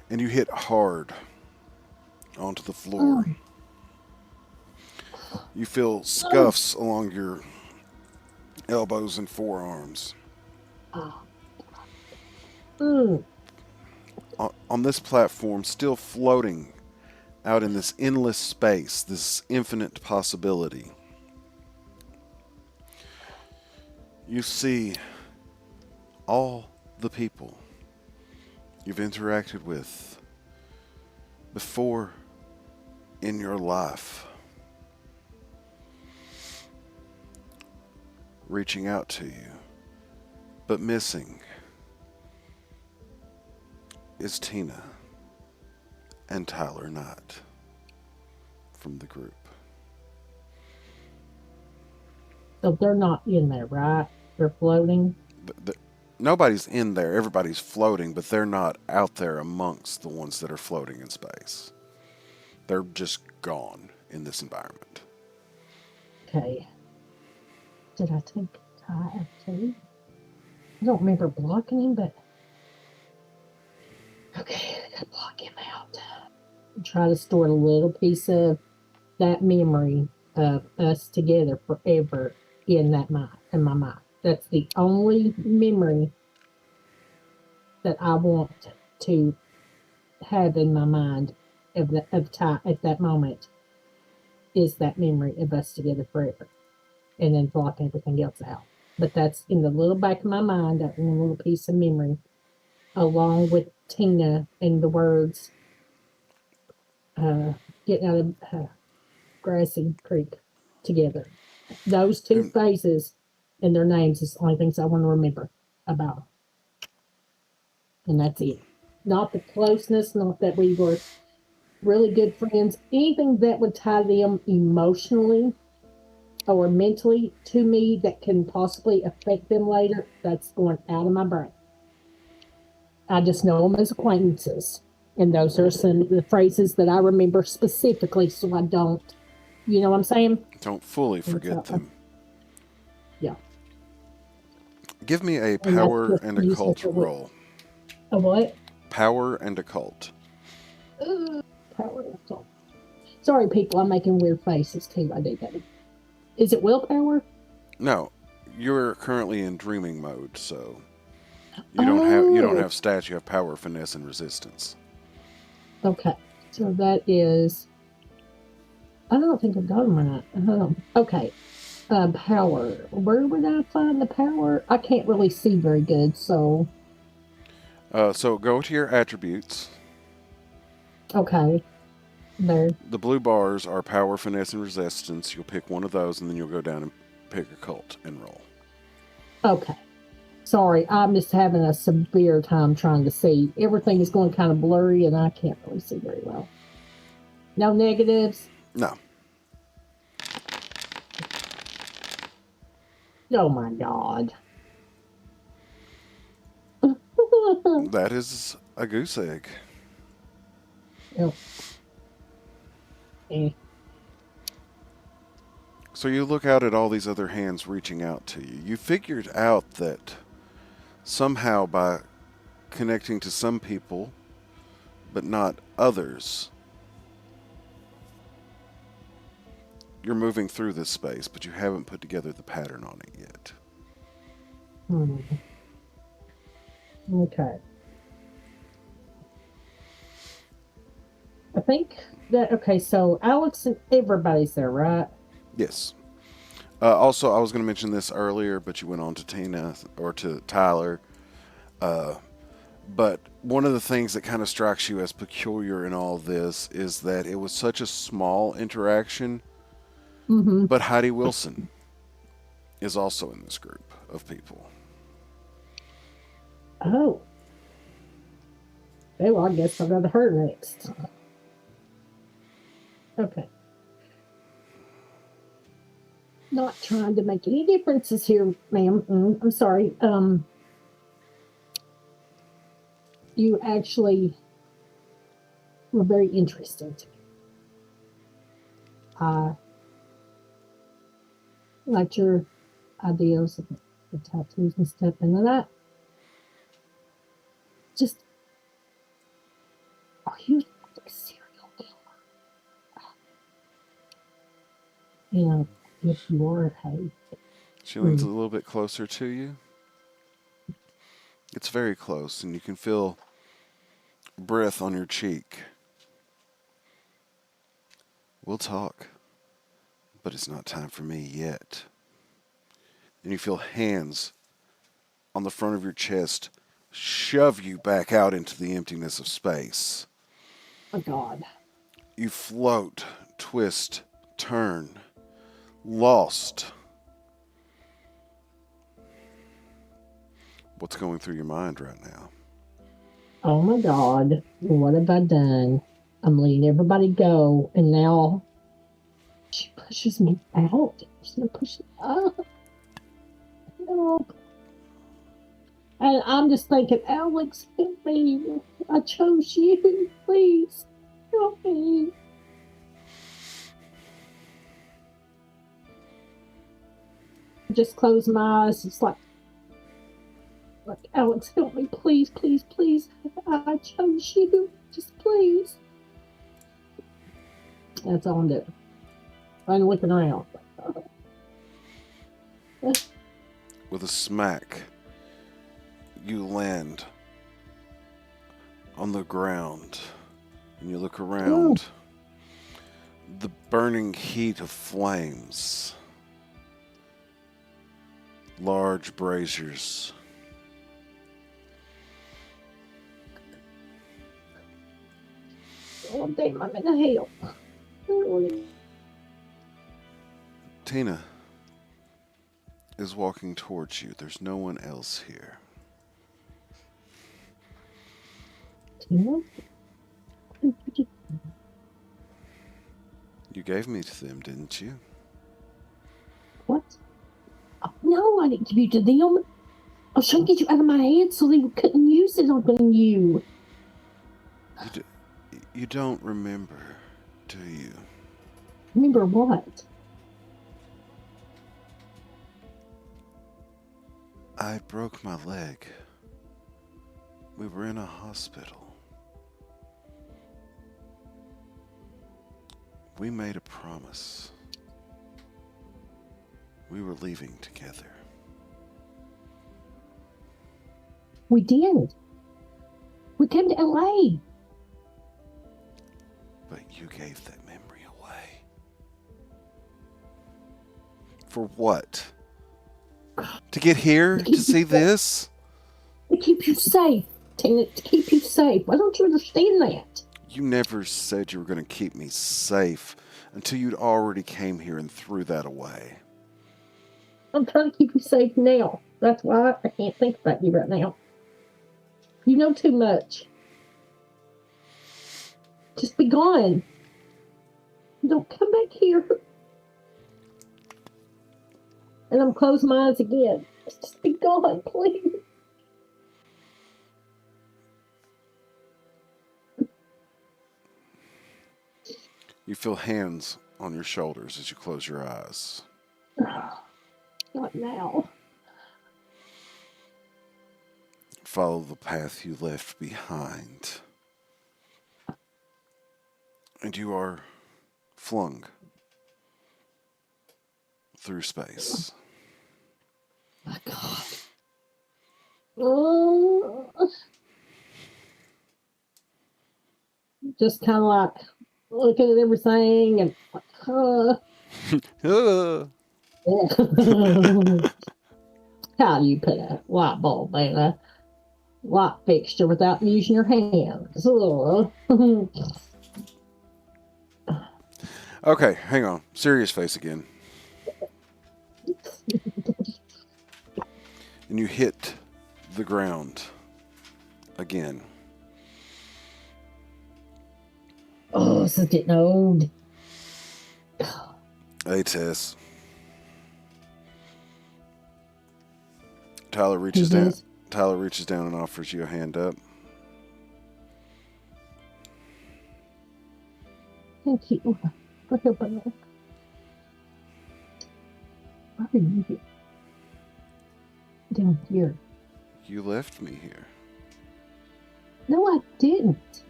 And you hit hard onto the floor. Oh, You feel scuffs along your elbows and forearms. oh. Mm. On this platform, still floating out in this endless space, this infinite possibility, you see all the people you've interacted with before in your life reaching out to you, but missing is Tina and Tyler Knight from the group. So they're not in there, right? They're floating. Nobody's in there, everybody's floating, but they're not out there amongst the ones that are floating in space. They're just gone in this environment. Okay. Did I take Ty out too? I don't remember blocking him, but okay, I gotta block him out. Try to store a little piece of that memory of us together forever in my mind. That's the only memory that I want to have in my mind of Ty at that moment is that memory of us together forever, and then block everything else out. But that's in the little back of my mind, that one little piece of memory, along with Tina and the words, getting out of Grassy Creek together. Those two And phases and their names is the only things I want to remember about them. And that's it. Not the closeness, not that we were really good friends, anything that would tie them emotionally or mentally to me that can possibly affect them later, that's going out of my brain. I just know them as acquaintances. And those are some of the phrases that I remember specifically so I don't, you know what I'm saying? don't fully And forget so, them. yeah. Give me a And that's power just and useful occult for what? roll. A what? Power and occult. Power. Sorry, people, I'm making weird faces too. I do that. Is it willpower? No, you're currently in dreaming mode, so you don't Oh, have stats. You have power, finesse, and resistance. okay. So that is. I don't think I've got them right. Okay. Power. Where would I find the power? I can't really see very good, so So go to your attributes. okay. There. The blue bars are power, finesse, and resistance. You'll pick one of those, and then you'll go down and pick occult and roll. Okay. Sorry, I'm just having a severe time trying to see. Everything is going kind of blurry, and I can't really see very well. No negatives. No, Oh my god. that is a goose egg. Yep. Eh. So you look out at all these other hands reaching out to you. You figured out that somehow by connecting to some people, but not others, you're moving through this space, but you haven't put together the pattern on it yet. Hmm. Okay. I think that okay. So Alex and everybody's there, right? Yes. Also, I was going to mention this earlier, but you went on to Tina or to Tyler. But one of the things that kind of strikes you as peculiar in all this is that it was such a small interaction, Mm-hmm. but Heidi Wilson is also in this group of people. Oh. Oh, I guess I'll go to her next. Okay. Not trying to make any differences here, ma'am. I'm sorry. You actually were very interesting to me. I liked your ideas of the tattoos and stuff, and then I just, are you a serial killer? You know, if you are, hey. She leans a little bit closer to you. It's very close, and you can feel breath on your cheek. We'll talk, but it's not time for me yet. And you feel hands on the front of your chest shove you back out into the emptiness of space. Oh, God. You float, twist, turn, lost. What's going through your mind right now? Oh, my God. What have I done? I'm letting everybody go, and now she pushes me out. She's going to push me up. No. And I'm just thinking, Alex, help me. I chose you. Please help me. I just close my eyes. It's like, Alex, help me. Please, please, please. I chose you. Just please. That's all I'm doing. I'm looking around. With a smack, you land on the ground and you look around. The burning heat of flames, large braziers. Oh, damn, I'm in hell. Tina is walking towards you. There's no one else here. Tina? You gave me to them, didn't you? What? Oh, no, I didn't give you to them. I was trying to get you out of my head so they couldn't use it on you. You don't remember, do you? Remember what? I broke my leg. We were in a hospital. We made a promise. We were leaving together. We did. We came to LA. But you gave that memory away. For what? To get here? To see this? To keep you safe, Tina. To keep you safe. Why don't you understand that? You never said you were going to keep me safe until you'd already came here and threw that away. I'm trying to keep you safe now. That's why I can't think about you right now. You know too much. Just be gone. Don't come back here. And I'm closing my eyes again. Just be gone, please. You feel hands on your shoulders as you close your eyes. Not now. Follow the path you left behind. And you are flung through space. My God. Oh. Just kind of like looking at everything and like, how do you put a light bulb in a light fixture without using your hands? Okay, hang on. Serious face again. And you hit the ground again. Oh, this is getting old. Hey, Tess. Tyler reaches down. Tyler reaches down and offers you a hand up. Thank you for helping me. Why are you here? down here. You left me here. No, I didn't.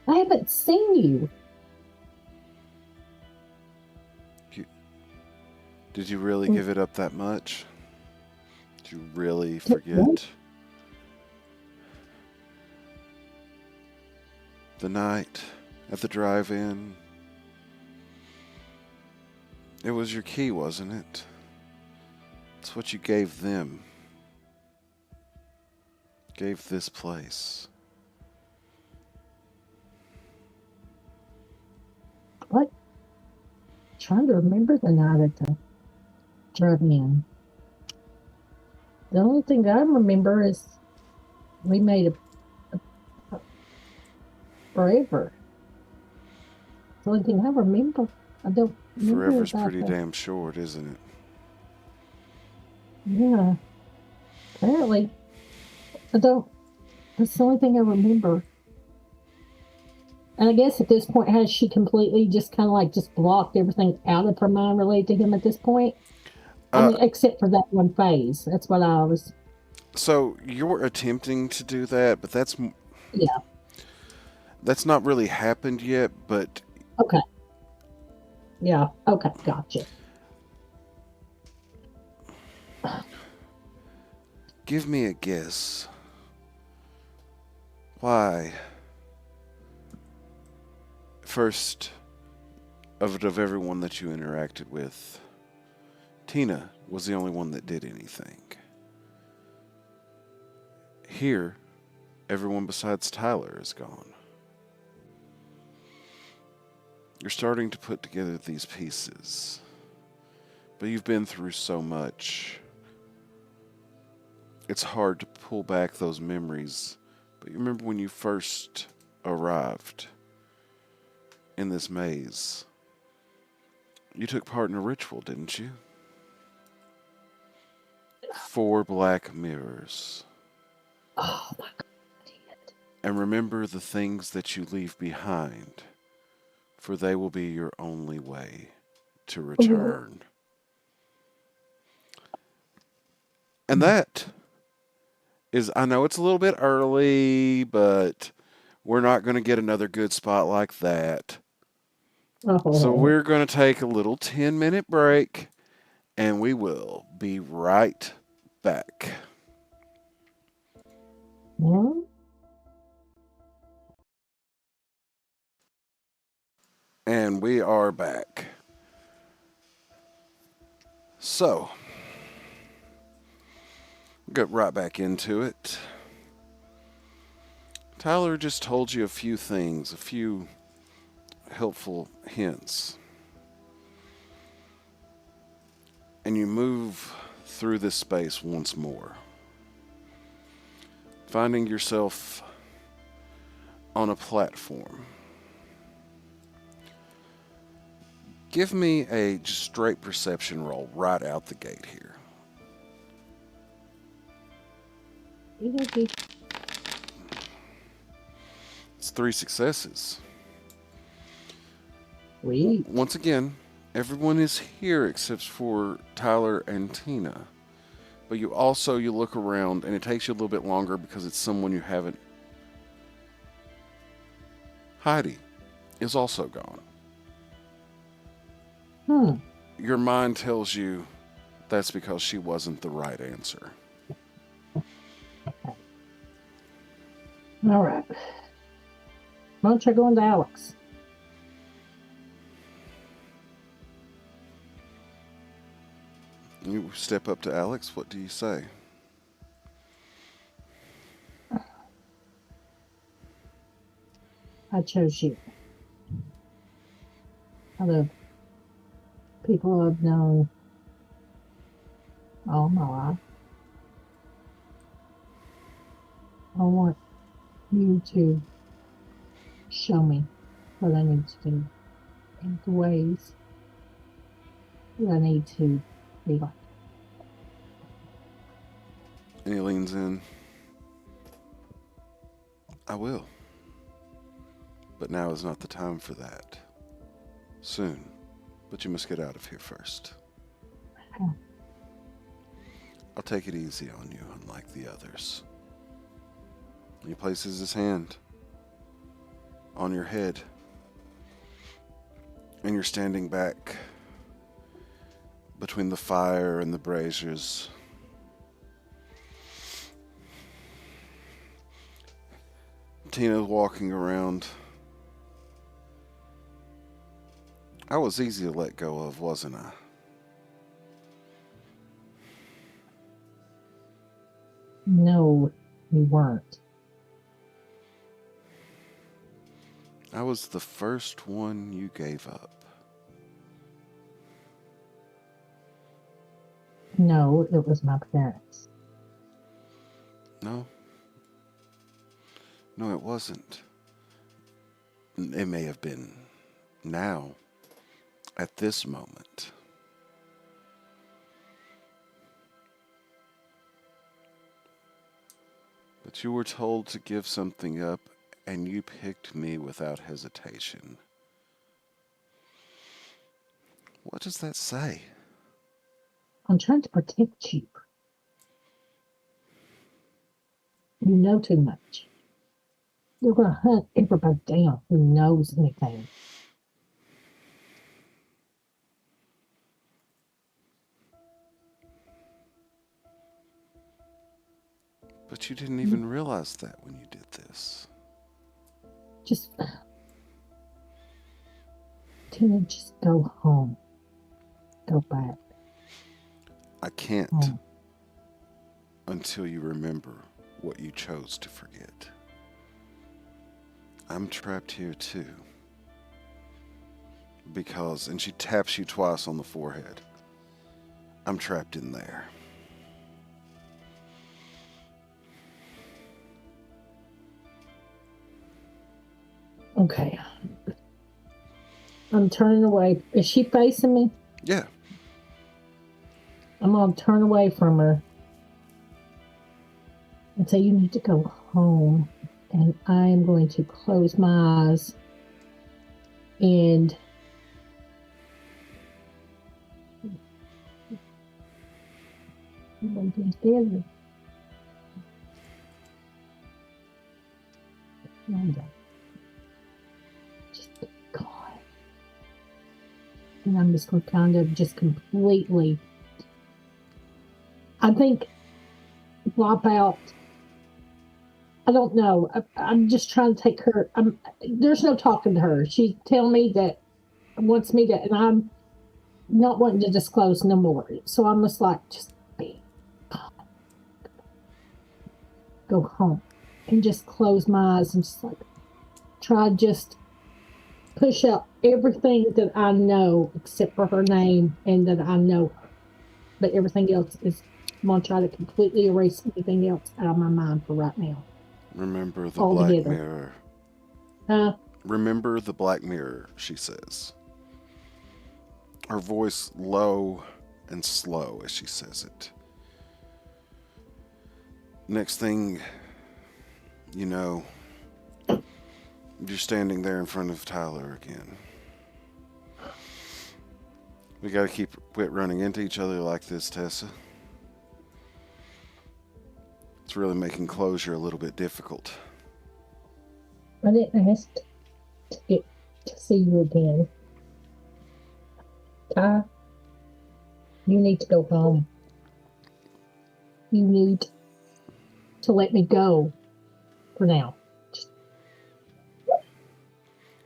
I haven't seen you. Did you really give it up that much? Did you really What? forget? The night at the drive-in. It was your key, wasn't it? It's what you gave them. Gave this place. What? Trying to remember the night at the drive-in. The only thing I remember is we made a forever. It's the only thing I remember. I don't remember Forever's about pretty the, damn short, isn't it? Yeah, apparently. I don't. That's the only thing I remember. And I guess at this point, has she completely just kind of like just blocked everything out of her mind related to him at this point? I mean, except for that one phase. That's what I was. So you're attempting to do that, but Yeah. that's not really happened yet. But Okay. Yeah. Okay. Gotcha. give me a guess. Why? First of everyone that you interacted with, Tina was the only one that did anything. Here, everyone besides Tyler is gone. You're starting to put together these pieces, but you've been through so much. It's hard to pull back those memories, but you remember when you first arrived in this maze. You took part in a ritual, didn't you? 4 black mirrors. Oh my God. And remember the things that you leave behind, for they will be your only way to return. And that is, I know it's a little bit early, but we're not going to get another good spot like that. So we're going to take a little 10-minute break, and we will be right back. Yeah. And we are back. So, get right back into it. Tyler just told you a few things, a few helpful hints. And you move through this space once more, finding yourself on a platform. Give me a just straight perception roll right out the gate here. It's 3 successes. Sweet. Once again, everyone is here except for Tyler and Tina. But you look around, and it takes you a little bit longer because it's someone you haven't. Heidi is also gone. Your mind tells you that's because she wasn't the right answer. All right. Why don't you go into Alex? You step up to Alex. What do you say? I chose you. Out of people I've known all my life, I want you to show me what I need to do and the ways that I need to be like. And he leans in. I will. But now is not the time for that. Soon. But you must get out of here first. Oh. I'll take it easy on you, unlike the others. He places his hand on your head, and you're standing back between the fire and the braziers. Tina's walking around. I was easy to let go of, wasn't I? No, you weren't. I was the first one you gave up. No, it was my parents. No. No, it wasn't. It may have been now, at this moment. But you were told to give something up, and you picked me without hesitation. What does that say? I'm trying to protect you. You know too much. You're going to hunt everybody down who knows anything. But you didn't even realize that when you did this. Just, Tina, just go home. Go back. I can't Home. until you remember what you chose to forget. I'm trapped here too. Because, and she taps you twice on the forehead, I'm trapped in there. Okay. I'm turning away. Is she facing me? Yeah. I'm going to turn away from her and say, you need to go home. And I am going to close my eyes and together. Just God. And I'm just going to kind of just completely, I think, flop out. I don't know. I'm just trying to take her. There's no talking to her. She's telling me that wants me to, and I'm not wanting to disclose no more. So I'm just like, just be, go home and just close my eyes and just like try just push out everything that I know except for her name and that I know her. But everything else is, I'm going to try to completely erase anything else out of my mind for right now. Remember the All black together. mirror. Remember the black mirror, she says. Her voice low and slow as she says it. Next thing you know, you're standing there in front of Tyler again. We gotta quit running into each other like this, Tessa. It's really making closure a little bit difficult. I didn't ask to get to see you again. Ty, you need to go home. You need to let me go for now. Just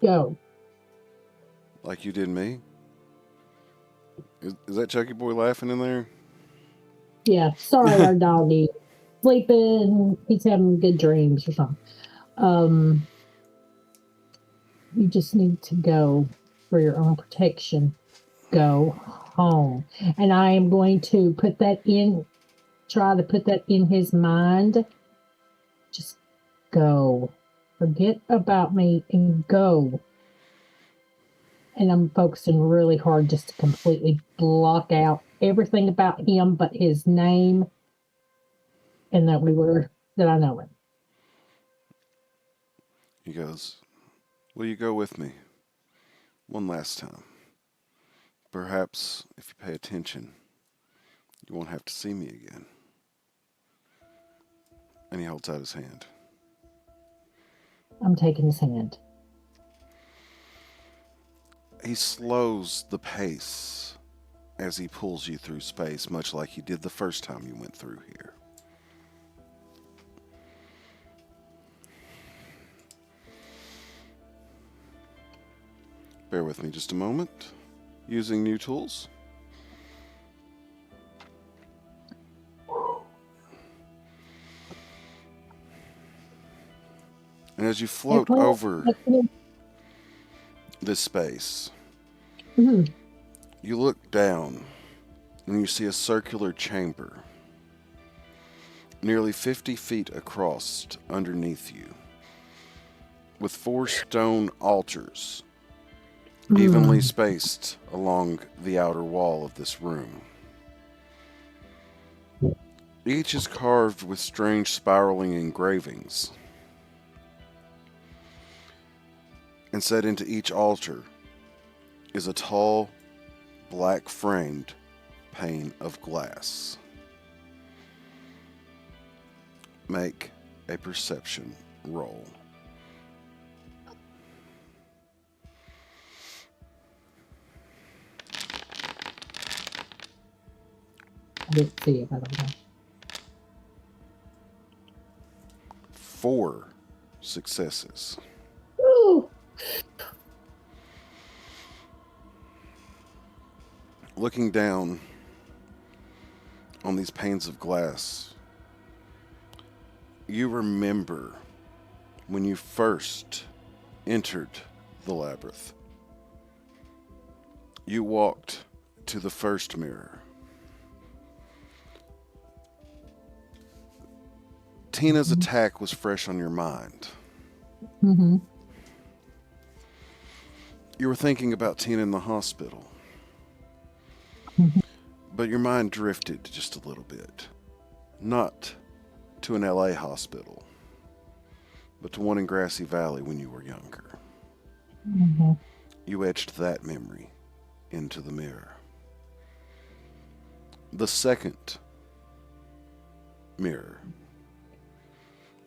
go. Like you did me? Is that Chucky Boy laughing in there? Yeah, sorry, our doggy sleeping. He's having good dreams or something. You just need to go for your own protection. Go home. And I am going to try to put that in his mind. Just go. Forget about me and go. And I'm focusing really hard just to completely block out everything about him but his name and that I know him. He goes, will you go with me? One last time. Perhaps, if you pay attention, you won't have to see me again. And he holds out his hand. I'm taking his hand. He slows the pace as he pulls you through space, much like he did the first time you went through here. Bear with me just a moment. Using new tools. And as you float over this space, Mhm. you look down and you see a circular chamber nearly 50 feet across underneath you, with 4 stone altars evenly spaced along the outer wall of this room. Each is carved with strange spiraling engravings. And set into each altar is a tall, black-framed pane of glass. Make a perception roll. I didn't see it, by the way. 4 successes. Ooh. Looking down on these panes of glass, you remember when you first entered the labyrinth. You walked to the first mirror. Tina's attack was fresh on your mind. Mm-hmm. You were thinking about Tina in the hospital. But your mind drifted just a little bit. Not to an LA hospital, but to one in Grassy Valley when you were younger. Mm-hmm. You etched that memory into the mirror. The second mirror,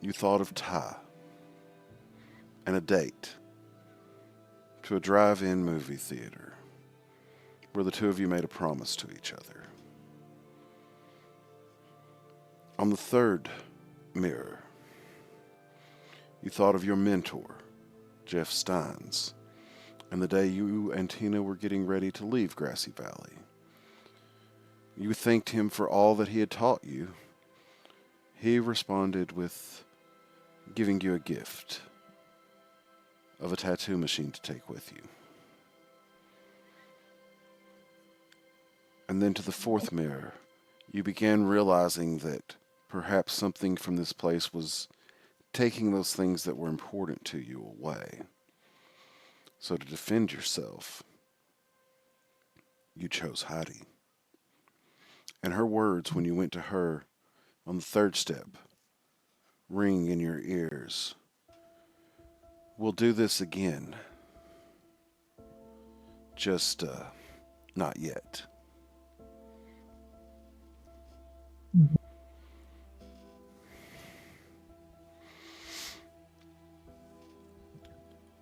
you thought of Ty and a date to a drive-in movie theater where the two of you made a promise to each other. On the third mirror, you thought of your mentor, Jeff Steins, and the day you and Tina were getting ready to leave Grassy Valley. You thanked him for all that he had taught you. He responded with giving you a gift of a tattoo machine to take with you. And then to the fourth mirror, you began realizing that perhaps something from this place was taking those things that were important to you away. So to defend yourself, you chose Heidi. And her words when you went to her on the third step ring in your ears. We'll do this again. Just, not yet.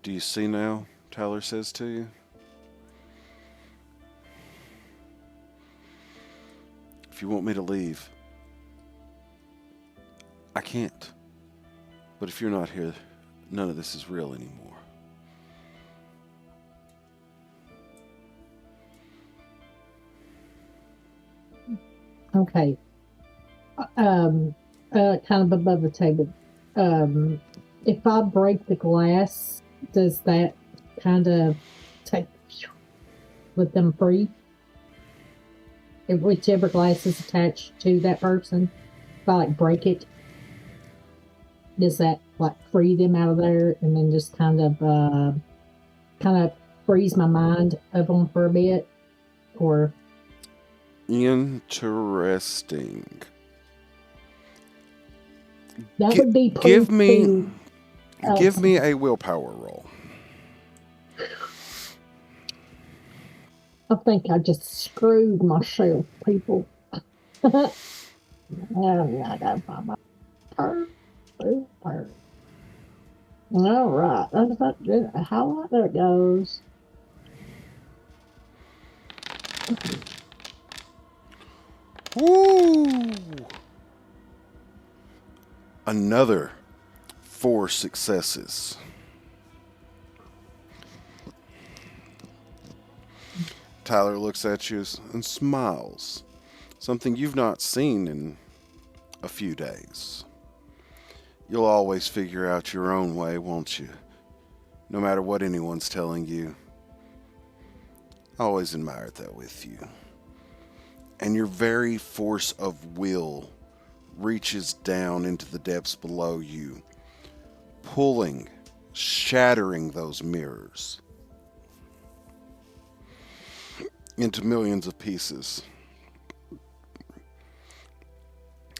Do you see now? Tyler says to you. If you want me to leave, I can't. But if you're not here, none of this is real anymore. Okay. Kind of above the table. If I break the glass, does that kind of let them free? If whichever glass is attached to that person, if I break it, does that free them out of there and then just kind of freeze my mind of them for a bit, or? Interesting. That would be give me a willpower roll. I think I just screwed myself, people. I'm not by my turn. All right. That's about good. How there it goes. Woo! Another 4 successes. Tyler looks at you and smiles. Something you've not seen in a few days. You'll always figure out your own way, won't you? No matter what anyone's telling you. I always admired that with you. And your very force of will reaches down into the depths below you, pulling, shattering those mirrors into millions of pieces.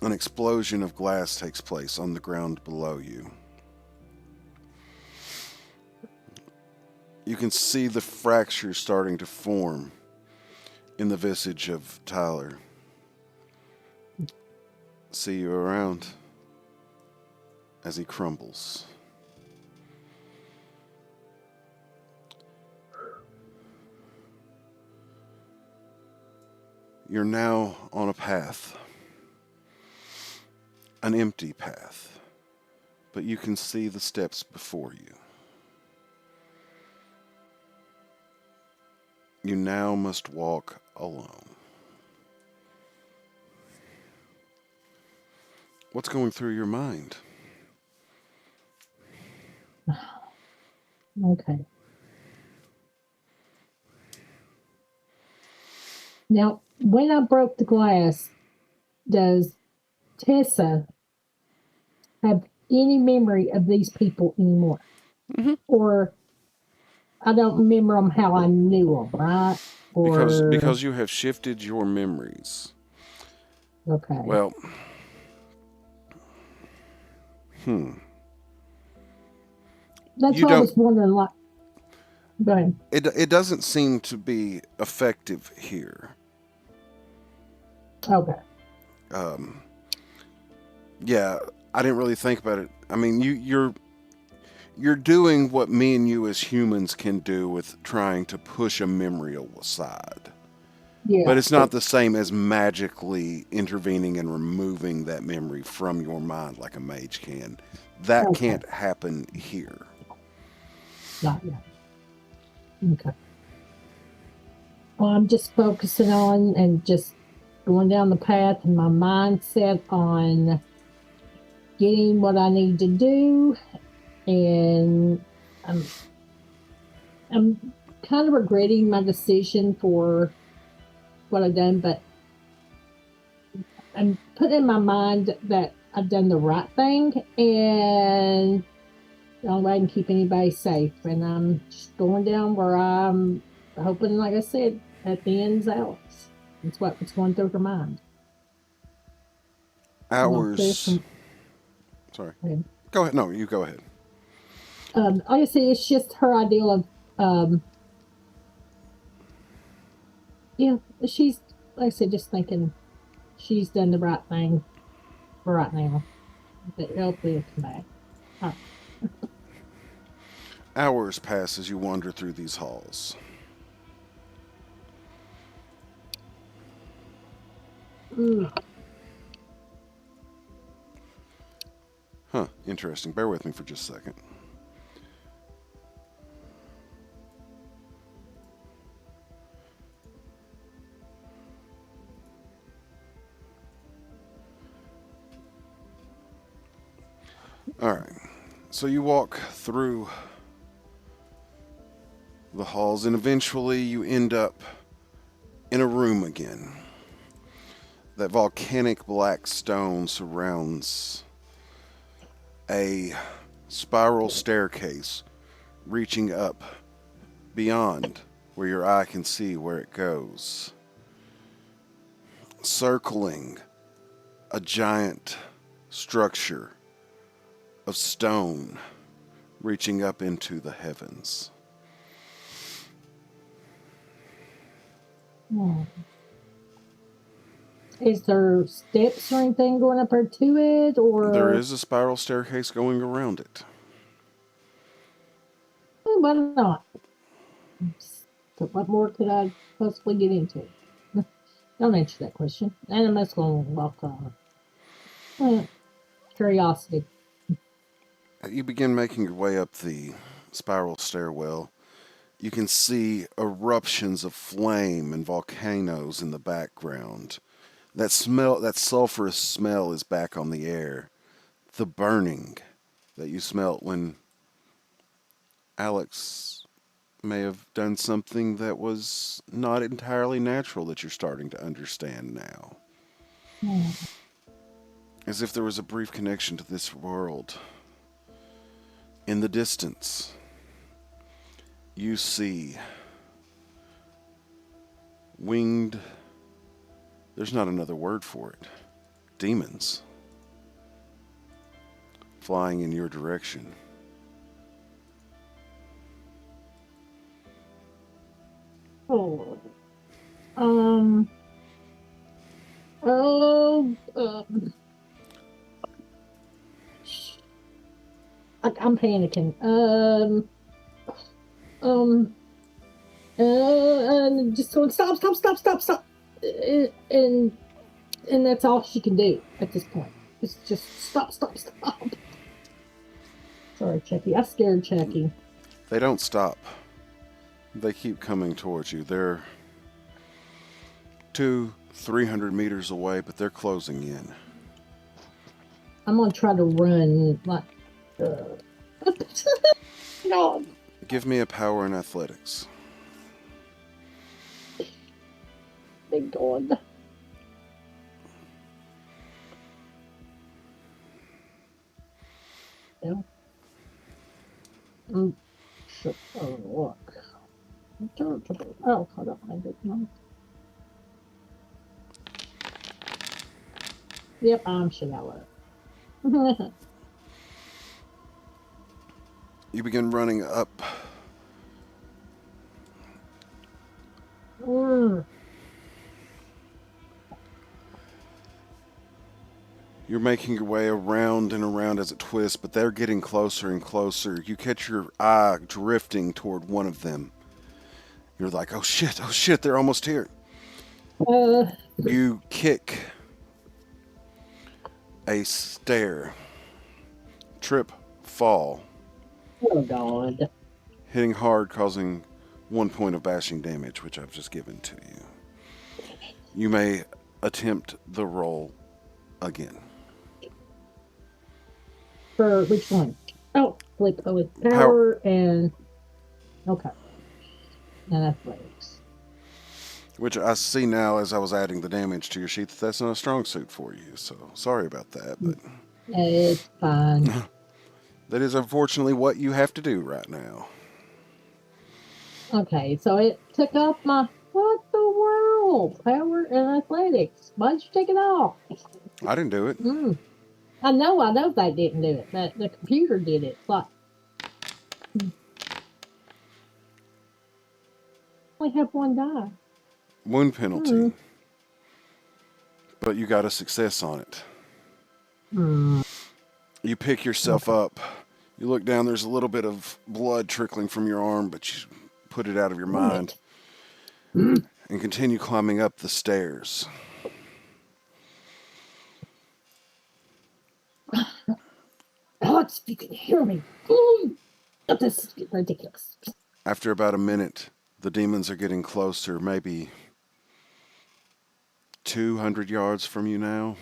An explosion of glass takes place on the ground below you. You can see the fractures starting to form in the visage of Tyler. See you around as he crumbles. You're now on a path, an empty path, but you can see the steps before you. You now must walk alone. What's going through your mind? Okay. Now, when I broke the glass, does Tessa have any memory of these people anymore? Mm-hmm. Or I don't remember them how I knew them, right? Because you have shifted your memories. Okay. Well, That's you what I don't. was wondering. Like, go ahead. It doesn't seem to be effective here. Okay. Yeah, I didn't really think about it. I mean, you're doing what me and you as humans can do with trying to push a memory aside. Yeah. But it's not the same as magically intervening and removing that memory from your mind like a mage can. That Okay. can't happen here. Not yet. Okay. Well, I'm just focusing on and just going down the path and my mindset on getting what I need to do. And I'm kind of regretting my decision for what I've done, but I'm putting in my mind that I've done the right thing and the only way I can keep anybody safe. And I'm just going down where I'm hoping, like I said, at the end's Alex. That's what's going through her mind. Hours. Sorry. Go ahead. Go ahead. No, you go ahead. Like I say, it's just her ideal of, yeah, she's, like I said, just thinking she's done the right thing for right now. But hopefully it'll come back. All right. Hours pass as you wander through these halls. Huh, interesting. Bear with me for just a second. All right. So you walk through the halls, and eventually you end up in a room again. That volcanic black stone surrounds a spiral staircase reaching up beyond where your eye can see where it goes, circling a giant structure of stone reaching up into the heavens. Hmm. Is there steps or anything going up there to it, or There is a spiral staircase going around it. why not? So what more could I possibly get into? Don't answer that question. And I'm just going to walk on. Curiosity. You begin making your way up the spiral stairwell. You can see eruptions of flame and volcanoes in the background. That sulfurous smell is back on the air. The burning that you smelt when Alex may have done something that was not entirely natural that you're starting to understand now. Hmm. As if there was a brief connection to this world. In the distance, you see winged, there's not another word for it, demons flying in your direction. Oh. Um. Oh. I'm panicking. Um. And just going stop, and that's all she can do at this point. It's just stop. Sorry, Chucky. I scared Chucky. They don't stop. They keep coming towards you. They're 300 meters away, but they're closing in. I'm gonna try to run like. No. Give me a power in athletics. Thank God. Yeah. Shit. Oh, look. Oh, hold on. I did not. Yep, I'm shit out of You begin running up. it. You're making your way around and around as it twists, but they're getting closer and closer. You catch your eye drifting toward one of them. You're like, oh shit, they're almost here. Uh, You kick a stair, trip, fall, oh God. hitting hard, causing 1 point of bashing damage, which I've just given to you. You may attempt the roll again. For which one? Oh, with power and okay. And athletics. Which I see now as I was adding the damage to your sheet that's not a strong suit for you. So sorry about that, but It's fine. that is unfortunately what you have to do right now. Okay, so it took off my what the world? Power and athletics. Why'd you take it off? I didn't do it. I know they didn't do it, but the computer did it. Like only have one die. Wound penalty. Hmm. But you got a success on it. Hmm. You pick yourself up. You look down, there's a little bit of blood trickling from your arm, but you put it out of your mind and continue climbing up the stairs. Alex, if you can hear me. This is ridiculous. After about a minute, the demons are getting closer, maybe 200 yards from you now.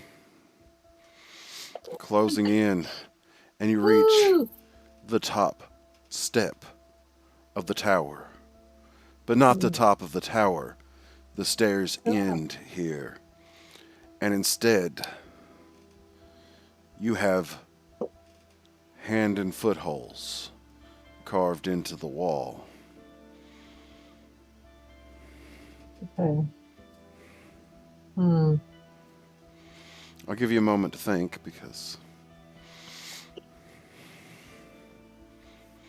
Closing in, and you reach the top step of the tower. But not the top of the tower. The stairs end here. And instead, you have hand and foot holes carved into the wall. Okay. Hmm. I'll give you a moment to think because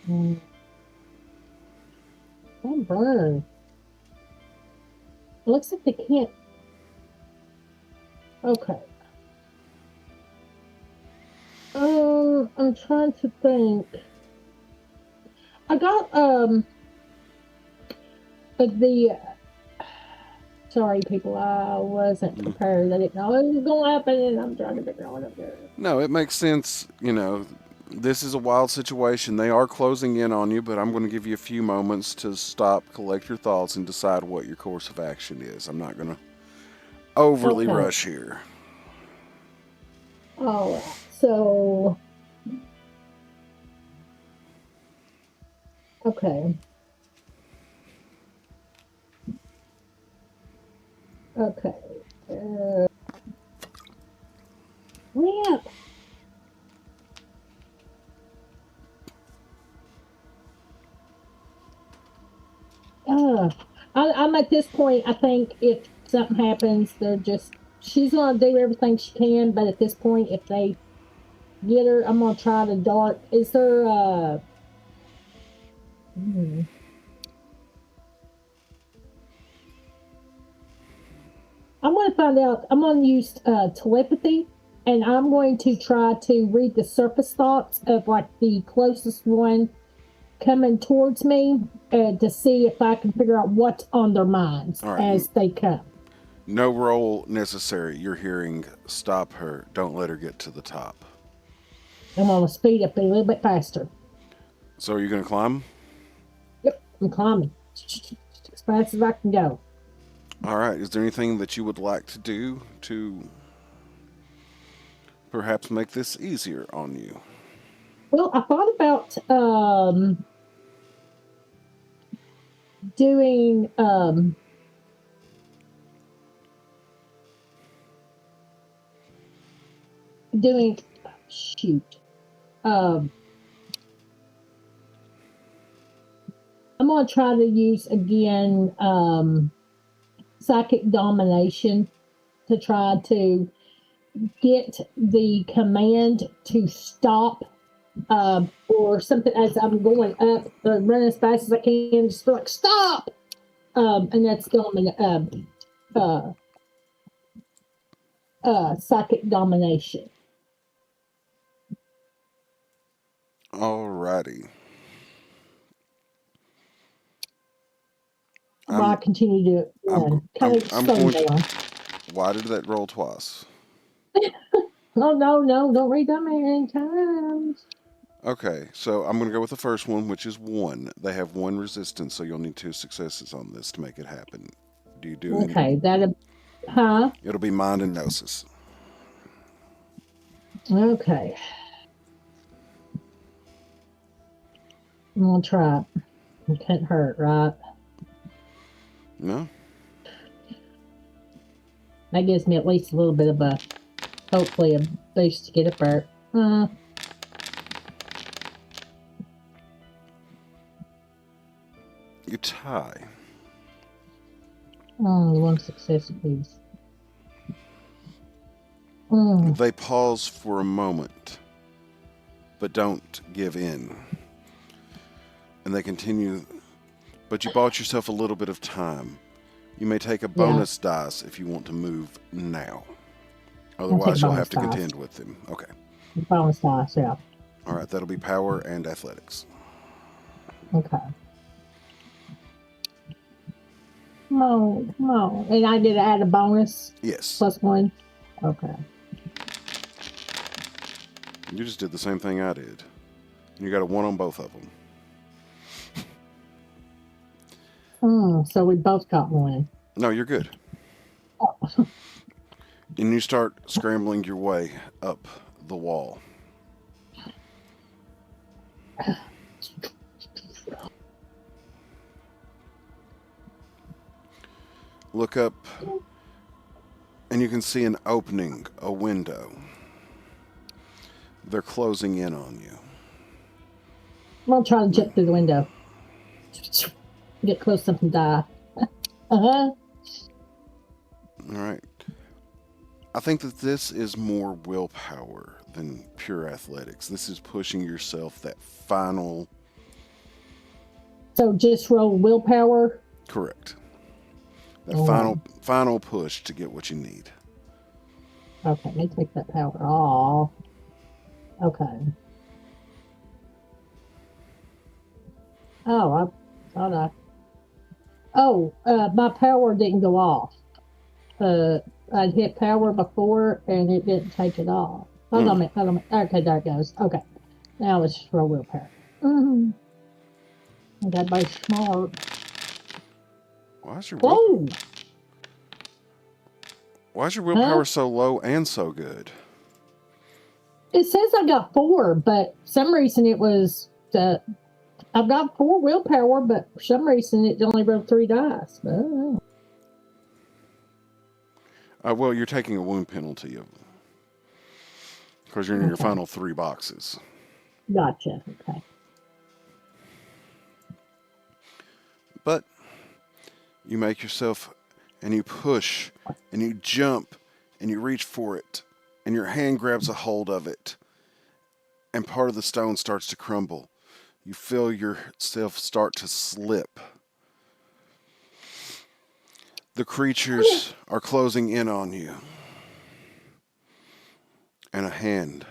Don't burn. It looks like they can't. Okay. I'm trying to think. I got the sorry people, I wasn't prepared. I didn't know it was gonna happen, and I'm trying to figure out what I'm doing. No, it makes sense. This is a wild situation. They are closing in on you, but I'm going to give you a few moments to stop, collect your thoughts, and decide what your course of action is. I'm not going to overly Okay. rush here. All right. So okay. Okay. Crap. Uh, I'm at this point. I think if something happens, she's gonna do everything she can. But at this point, if they get her, I'm gonna try to dart. Is there hmm, I'm gonna find out. I'm gonna use telepathy, and I'm going to try to read the surface thoughts of like the closest one coming towards me to see if I can figure out what's on their minds All right. as they come. No roll necessary. You're hearing stop her. Don't let her get to the top. I'm gonna speed up a little bit faster. So are you going to climb? Yep, I'm climbing as fast as I can go. All right. Is there anything that you would like to do to perhaps make this easier on you? Well, I thought about doing doing shoot. Um, I'm gonna try to use again psychic domination to try to get the command to stop or something as I'm going up, running as fast as I can, just be like stop, and that's going uh, psychic domination. All righty. While I I'm continue to run, kind of I'm slowing going to. down. Why did that roll twice? Oh no, no, don't read that many times. Okay, so I'm going to go with the first one, which is one. They have one resistance, so you'll need two successes on this to make it happen. Do you do any? Okay, that huh? It'll be mind and gnosis. Okay, I'm gonna try it. It can't hurt, right? No? That gives me at least a little bit of a, hopefully, a boost to get up there. You tie. One success, please. Mm, They pause for a moment, but don't give in. And they continue, but you bought yourself a little bit of time. You may take a yeah, bonus dice if you want to move now. I'll take a Otherwise, you'll bonus have to dice. contend with them. Okay. Bonus dice, yeah. All right, that'll be power and athletics. Okay. Come on, come on. And I did add a bonus Yes. plus one. Okay. You just did the same thing I did. You got a one on both of them. So we both got one. No, you're good. Oh, And you start scrambling your way up the wall. Look up, and you can see an opening, a window. They're closing in on you. I'm gonna try to jump through the window. Get close, something die. Uh-huh. All right. I think that this is more willpower than pure athletics. This is pushing yourself that final. So just roll willpower. Correct. That Oh, final push to get what you need. okay. Let me take that power off. Okay. Oh, I thought I. Oh, my power didn't go off. Uh, I'd hit power before and it didn't take it off. Hold on a minute. Hold on a minute. Okay, there it goes. Okay, now it's for willpower. Mm-hmm. Everybody's smart. Why is your Whoa! willpower Huh? so low and so good? It says I got 4, but for some reason it was I've got 4 willpower, but for some reason it only rolled 3 dice. I don't know. Well, you're taking a wound penalty because you're in your Okay, final 3 boxes. gotcha. Okay. But you make yourself, and you push, and you jump, and you reach for it, and your hand grabs a hold of it, and part of the stone starts to crumble. You feel yourself start to slip. The creatures are closing in on you, and a hand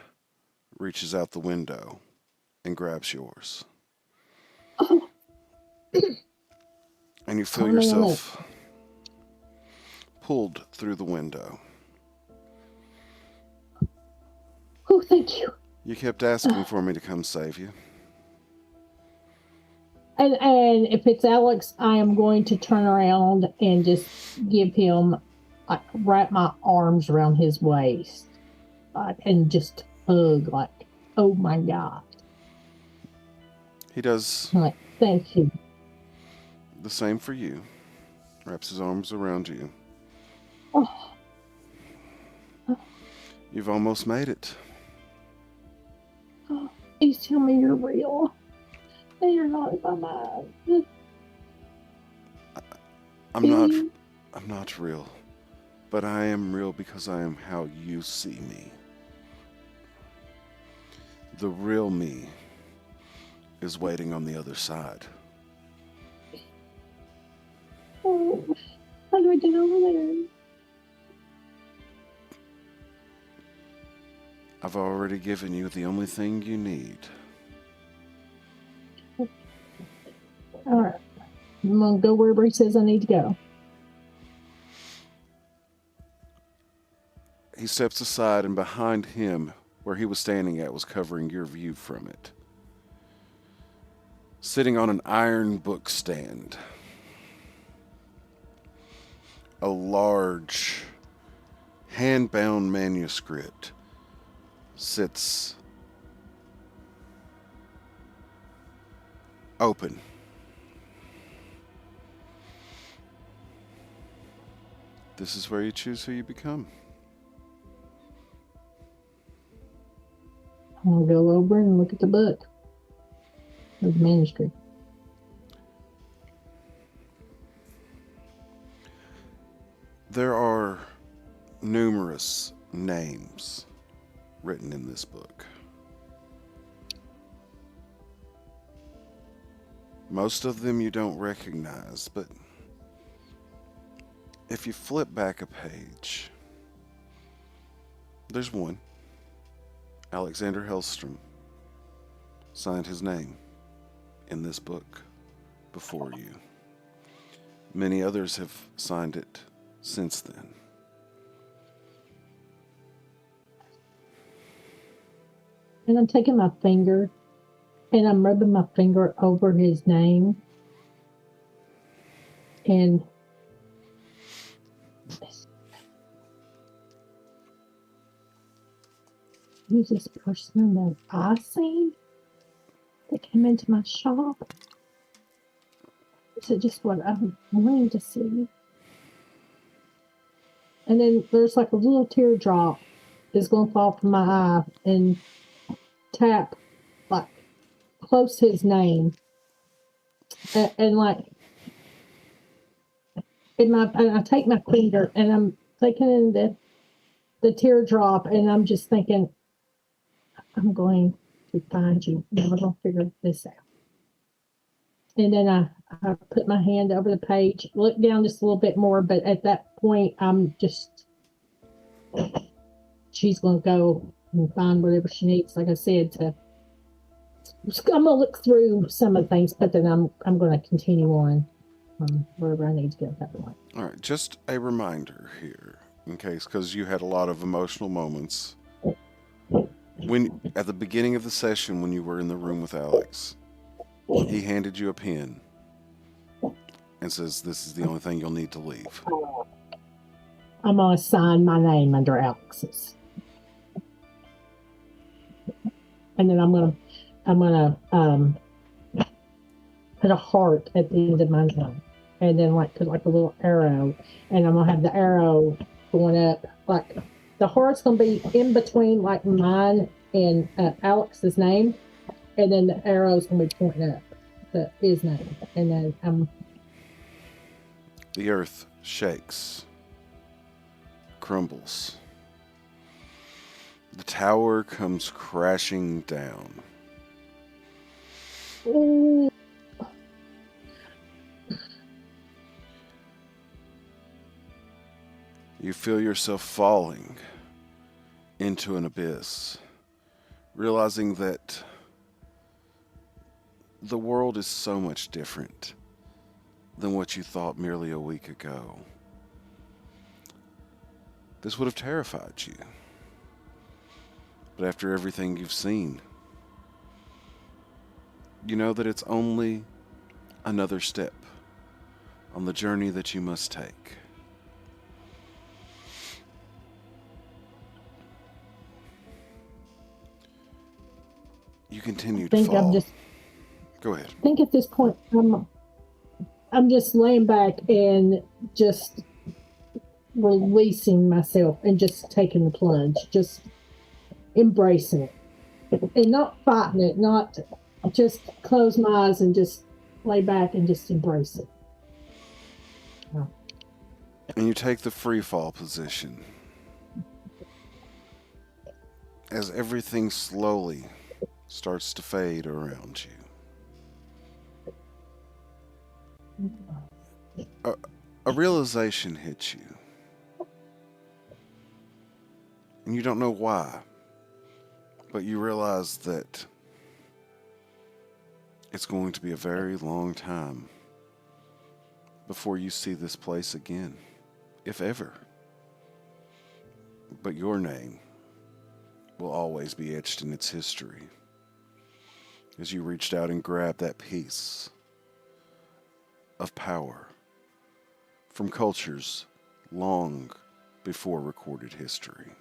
reaches out the window and grabs yours. Oh, And you feel oh man. yourself pulled through the window. Oh, thank you. You kept asking for me to come save you. And if it's Alex, I am going to turn around and just give him, wrap my arms around his waist, and just hug, like, oh my God. He does I'm like, thank you. the same for you. Wraps his arms around you. Oh, You've almost made it. oh, please tell me you're real. And you're not in my mind. I'm not Please. I'm not real, but I am real because I am how you see me. The real me is waiting on the other side. Oh, how do I get over there? I've already given you the only thing you need. All right. I'm going to go wherever he says I need to go. He steps aside, and behind him, where he was standing at, was covering your view from it. Sitting on an iron book stand, a large hand-bound manuscript sits open. This is where you choose who you become. I'm going to go over and look at the book, or the manuscript. There are numerous names written in this book. Most of them you don't recognize, but if you flip back a page, there's one. Alexander Hellstrom signed his name in this book before you. Many others have signed it since then. And I'm taking my finger and I'm rubbing my finger over his name. And who's this person that I seen that came into my shop? Is it just what I'm wanting to see? And then there's like a little teardrop is going to fall from my eye and tap like close his name. And like, and I take my finger and I'm taking in the teardrop and I'm just thinking, I'm going to find you. We're going to figure this out. And then I put my hand over the page, look down just a little bit more, but at that point, she's going to go and find whatever she needs, like I said, to I'm gonna look through some of the things, but then I'm gonna continue on wherever I need to go at that point. All right, just a reminder here, in case, because you had a lot of emotional moments. When at the beginning of the session, when you were in the room with Alex, he handed you a pen and says, "This is the only thing you'll need to leave." I'm gonna sign my name under Alex's, and then I'm gonna put a heart at the end of my name, and then put a little arrow, and I'm gonna have the arrow going up. Like the heart's gonna be in between mine and Alex's name, and then the arrow's gonna be pointing up to his name, and then The earth shakes, crumbles. The tower comes crashing down. Ooh. You feel yourself falling into an abyss, realizing that the world is so much different than what you thought merely a week ago. This would have terrified you. But after everything you've seen, you know that it's only another step on the journey that you must take. You continue to fall. Go ahead. I think at this point I'm just laying back and just releasing myself and just taking the plunge, just embracing it and not fighting it, not just close my eyes and just lay back and just embrace it. And you take the free fall position as everything slowly starts to fade around you. A realization hits you. And you don't know why, but you realize that it's going to be a very long time before you see this place again, if ever. But your name will always be etched in its history as you reached out and grabbed that piece of power from cultures long before recorded history.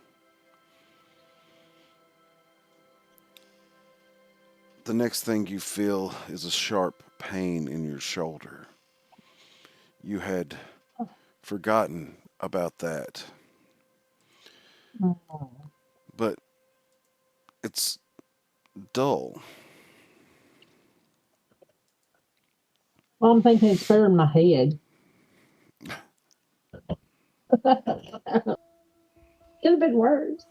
The next thing you feel is a sharp pain in your shoulder. You had forgotten about that. But it's dull. Well, I'm thinking it's better in my head. Could have been worse.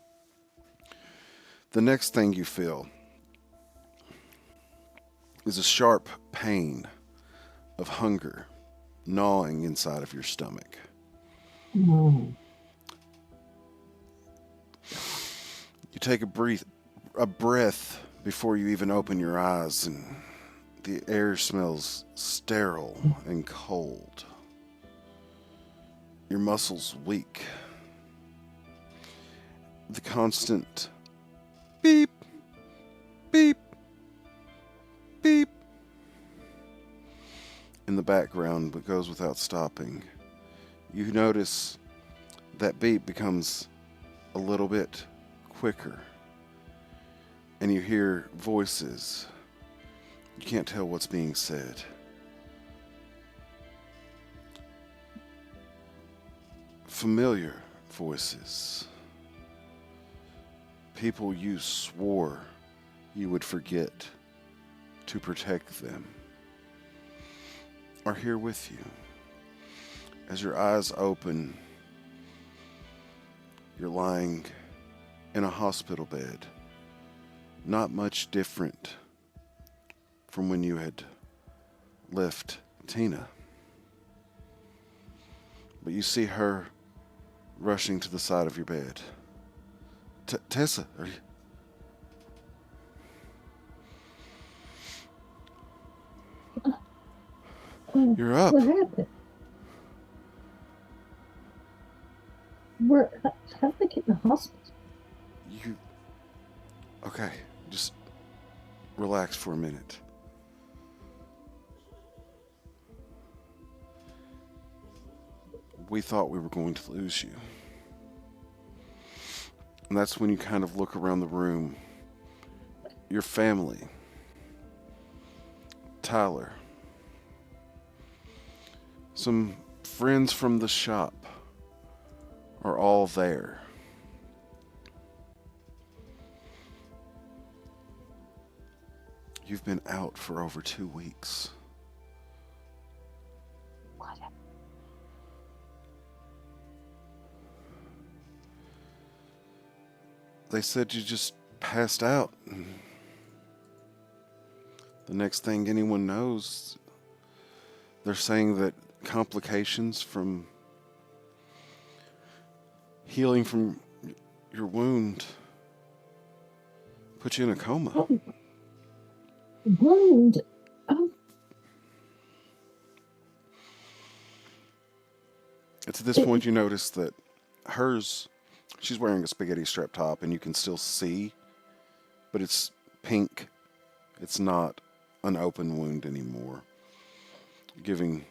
The next thing you feel is a sharp pain of hunger gnawing inside of your stomach. Mm. You take a breath before you even open your eyes, and the air smells sterile and cold. Your muscles weak. The constant beep, beep, beep in the background but goes without stopping. You notice that beep becomes a little bit quicker, and you hear voices. You can't tell what's being said. Familiar voices. People you swore you would forget to protect them are here with you. As your eyes open, you're lying in a hospital bed, not much different from when you had left Tina. But you see her rushing to the side of your bed. Tessa, are you... You're up. What happened? How did they get in the hospital? Okay, just relax for a minute. We thought we were going to lose you. And that's when you kind of look around the room. Your family, Tyler, some friends from the shop are all there. You've been out for over 2 weeks. What? They said you just passed out. The next thing anyone knows, they're saying that complications from healing from your wound put you in a coma. Oh, wound? Oh, It's at this point you notice that hers, she's wearing a spaghetti strap top and you can still see, but it's pink. It's not an open wound anymore, giving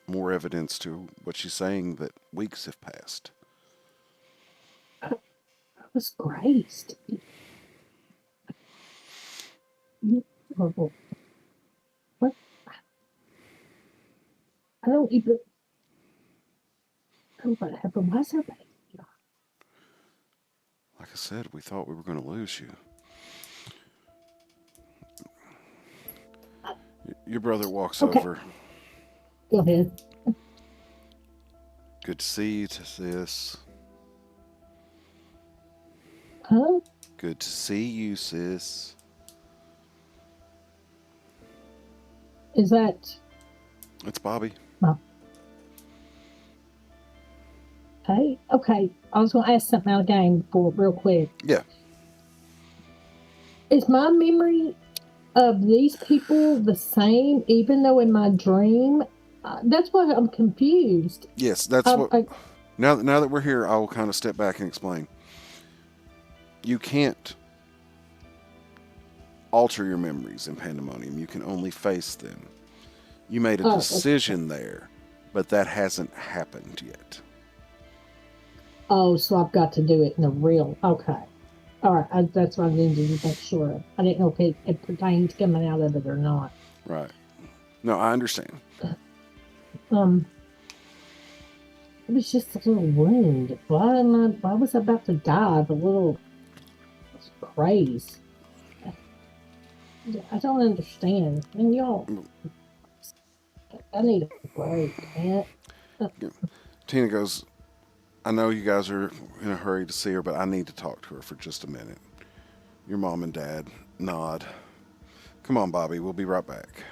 more evidence to what she's saying that weeks have passed. I was grazed. Horrible. What? I don't even know what happened. Why is there baby? Like I said, we thought we were going to lose you. Your brother walks Okay. over. Go ahead. Good to see you, sis. Huh? Good to see you, sis. Is that It's Bobby. my... Hey? Okay. I was going to ask something out of game before, real quick. Yeah. Is my memory of these people the same, even though in my dream? That's why I'm confused. Yes, that's what. Now that we're here, I will kind of step back and explain. You can't alter your memories in Pandemonium. You can only face them. You made a decision there, but that hasn't happened yet. Oh, so I've got to do it in the real. Okay. All right. That's what I needed to make sure of. I didn't know if it pertained to coming out of it or not. Right. No, I understand. It was just a little wound. Why was I about to die of a little craze? I don't understand. And y'all, I need a break, man. Tina goes, I know you guys are in a hurry to see her, but I need to talk to her for just a minute. Your mom and dad nod. Come on, Bobby. We'll be right back.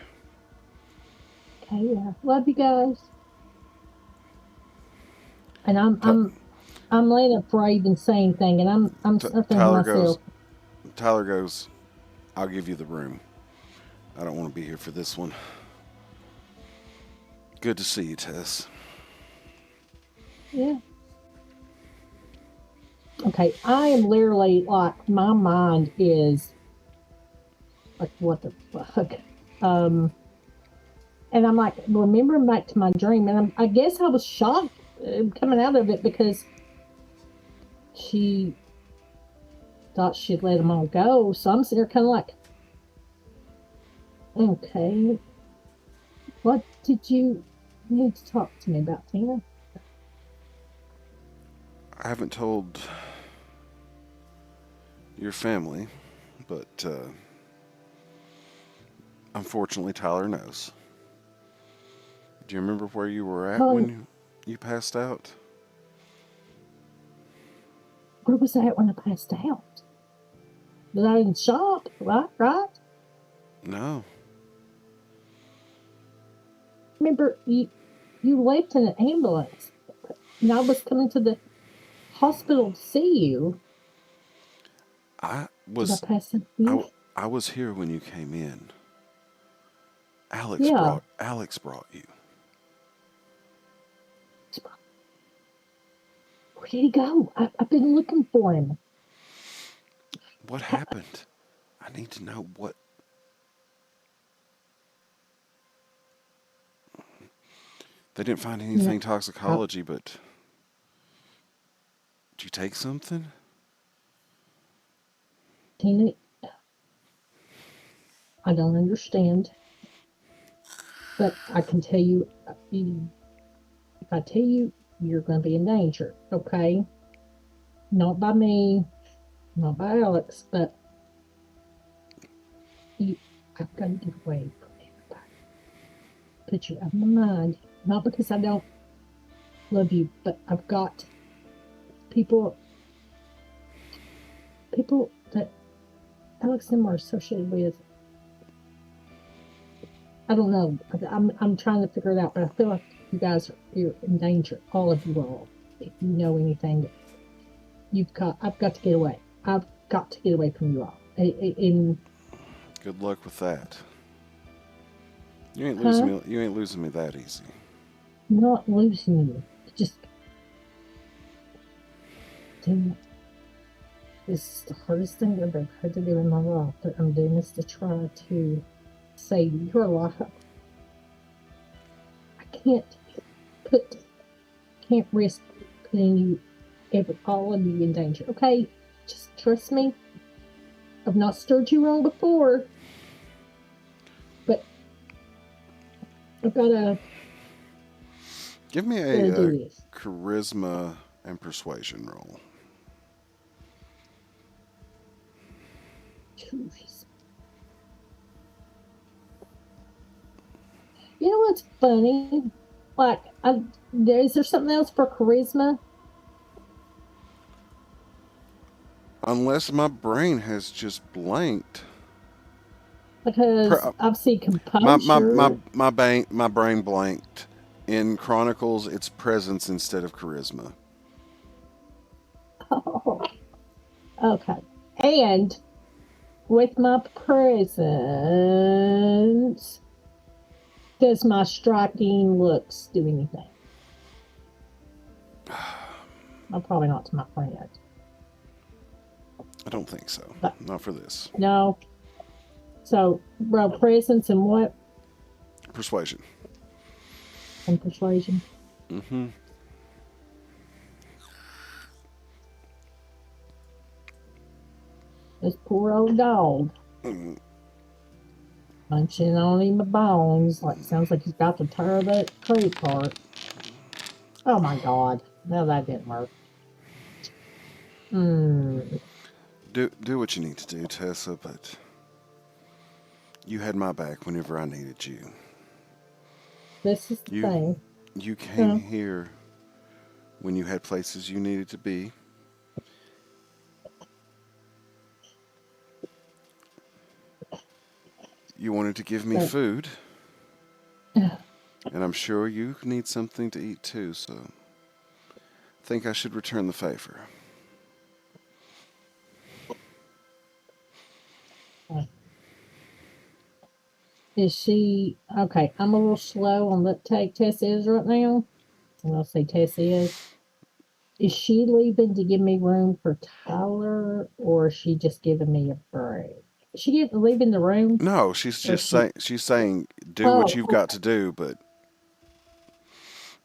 Okay, yeah. Love you guys. And I'm laying up for even saying anything, and I'm thinking to myself. Tyler goes, I'll give you the room. I don't want to be here for this one. Good to see you, Tess. Yeah. Okay, I am literally like, my mind is like, what the fuck? And I'm like, remembering back to my dream, and I guess I was shocked coming out of it because she thought she'd let them all go. So I'm sitting there kind of like, okay, what did you need to talk to me about, Tina? I haven't told your family, but unfortunately Tyler knows. Do you remember where you were at when you passed out? Where was I at when I passed out? Was I in the shop? Right? No. Remember, you left in an ambulance, and I was coming to the hospital to see you. I Did I pass out? I was here when you came in. Yeah. Alex brought you. Where did he go? I've been looking for him. What happened? I need to know what. They didn't find anything toxicology, but did you take something? Tina, I don't understand, but I can tell you, if I tell you, you're going to be in danger, okay? Not by me, not by Alex, but I've got to get away from everybody. Put you out of my mind. Not because I don't love you, but I've got people that Alex and them are associated with. I don't know. I'm trying to figure it out, but I feel like you guys you're in danger. All of you all. If you know anything, I've got to get away. I've got to get away from you all. Good luck with that. You ain't Huh? losing me. You ain't losing me that easy. I'm not losing you. Just Damn, this is the hardest thing I've ever had to do in my life. But I'm doing this to try to save your life. I can't risk putting all of you in danger. Okay, just trust me. I've not stirred you wrong before, but I've got to Give me do a this. charisma and persuasion roll. Jeez. You know what's funny? Like, is there something else for charisma? Unless my brain has just blanked. Because I've seen composure. My brain blanked. In Chronicles, it's presence instead of charisma. Oh, okay. And with my presence, does my striking looks do anything? Well, probably not to my friend. I don't think so. But Not for this. no. So, bro, presence and what? Persuasion. And persuasion. Mm-hmm. This poor old dog. Mm-hmm. Munching on him bones. Like, sounds like he's about to tear that tree apart. Oh my God. No, that didn't work. Hmm. Do what you need to do, Tessa, but you had my back whenever I needed you. This is the You thing. you came Yeah. here when you had places you needed to be. You wanted to give me But, food, and I'm sure you need something to eat too, so I think I should return the favor. is she okay? I'm a little slow on what take Tess is right now. And I'll say Tess is. Is she leaving to give me room for Tyler, or is she just giving me a break? Is she leaving the room, No, or she? she's saying do what Oh, you've got to do, but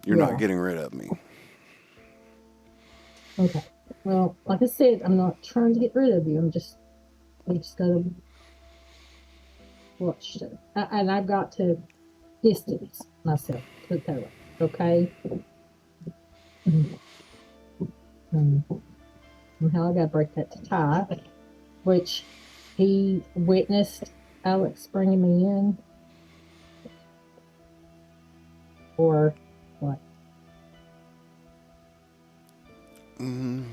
you're not yeah. getting rid of me. Okay. Well, like I said, I'm not trying to get rid of you. We just gotta watch it. And I've got to distance myself, put it that way. Okay. And somehow I gotta break that to Ty, which he witnessed Alex bringing me in, or what? Mm,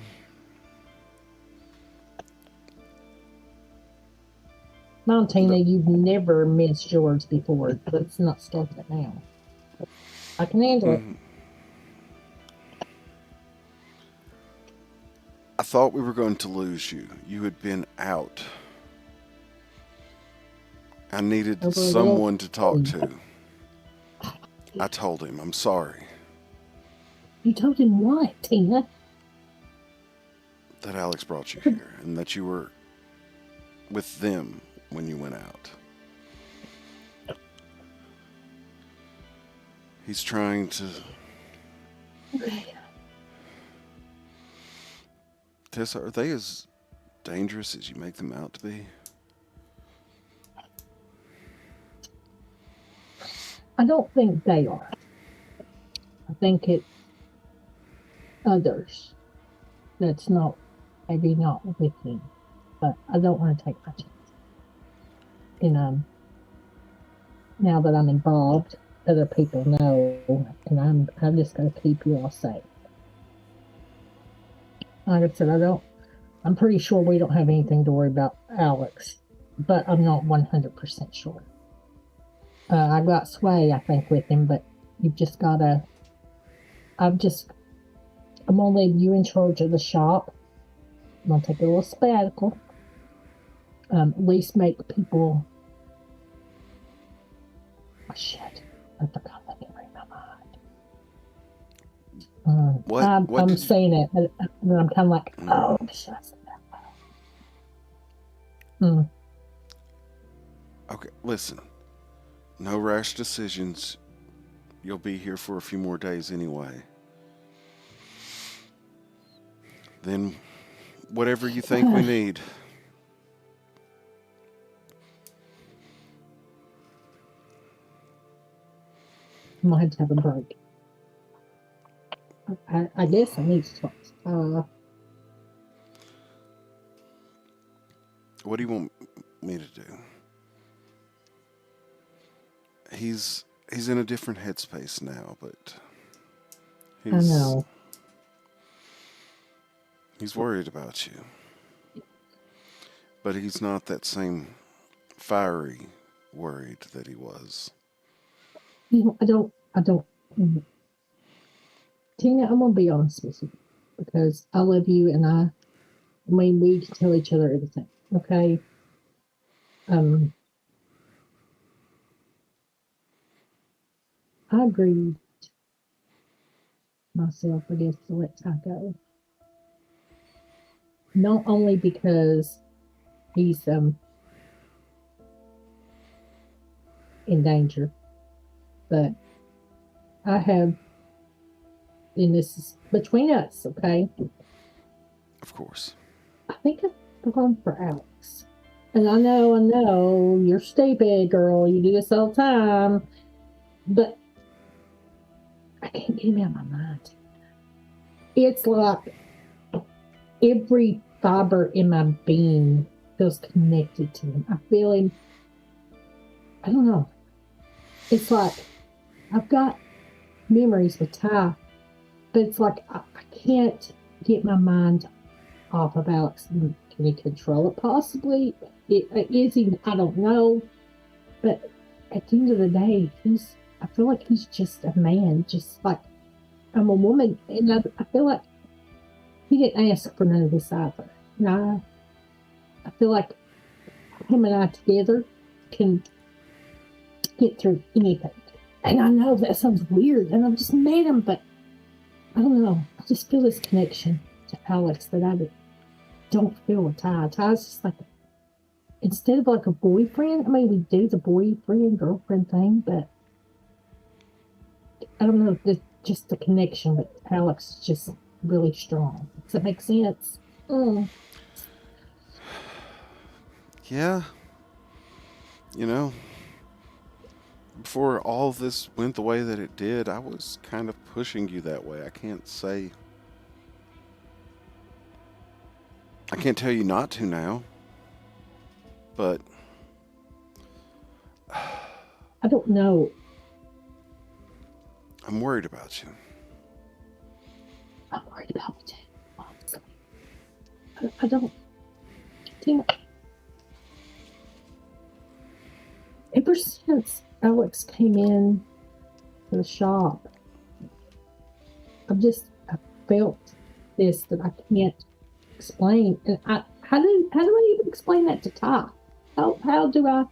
Montana, no, you've never missed George before. Let's not start that now. I can handle it. mm. I thought we were going to lose you. You had been out. I needed over a little someone to talk thing. to. I told him, I'm sorry You told him what, Tina? that Alex brought you here and that you were with them when you went out. He's trying to... Tessa, are they as dangerous as you make them out to be? I don't think they are. I think it's others that's not, maybe not with him. But I don't want to take my chance. And now that I'm involved, other people know, and I'm just going to keep you all safe. Like I said, I'm pretty sure we don't have anything to worry about Alex, but I'm not 100% sure. I got sway, I think, with him, but you've just got to, I'm going to leave you in charge of the shop. I'm going to take a little sabbatical. At least make people, oh shit, I forgot that can read my mind. I'm saying it, but I'm kind of like, oh, shit, I said that. Okay, listen. No rash decisions. You'll be here for a few more days anyway. Then, whatever you think we need. I'm going to have a break. I guess I need to talk. What do you want me to do? He's in a different headspace now, but I know. He's worried about you. But he's not that same fiery worried that he was. I don't. Tina, I'm going to be honest with you because I love you and I mean, we can tell each other everything, okay? I agreed myself, I guess, to let Ty go. Not only because he's in danger, but I have, and this is between us, okay? Of course. I think I've gone for Alex. And I know, you're stupid, girl. You do this all the time. But I can't get him out of my mind. It's like every fiber in my being feels connected to him. I feel him. I don't know. It's like I've got memories with Ty, but it's like I can't get my mind off of Alex. Can he control it? Possibly. Is he? I don't know. But at the end of the day, I feel like he's just a man, just like I'm a woman. And I feel like he didn't ask for none of this either. And I feel like him and I together can get through anything. And I know that sounds weird, and I've just met him, but I don't know. I just feel this connection to Alex that I don't feel with Ty. Ty's just like, instead of like a boyfriend, I mean, we do the boyfriend, girlfriend thing, but I don't know, just the connection with Alex is just really strong. Does that make sense? Yeah. You know, before all this went the way that it did, I was kind of pushing you that way. I can't tell you not to now, but I don't know. I'm worried about you. I'm worried about you, honestly. I don't think. Ever since Alex came in to the shop, I felt this that I can't explain. And how do I even explain that to Ty? How do I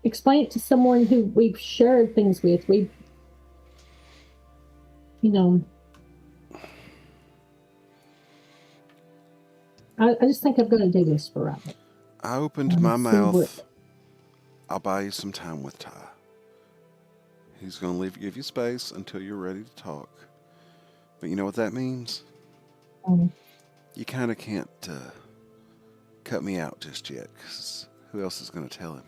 explain it to someone who we've shared things with. I just think I've got to do this for Robert. I opened my mouth. I'll buy you some time with Ty. He's going to give you space until you're ready to talk. But you know what that means? You kind of can't cut me out just yet, because who else is going to tell him?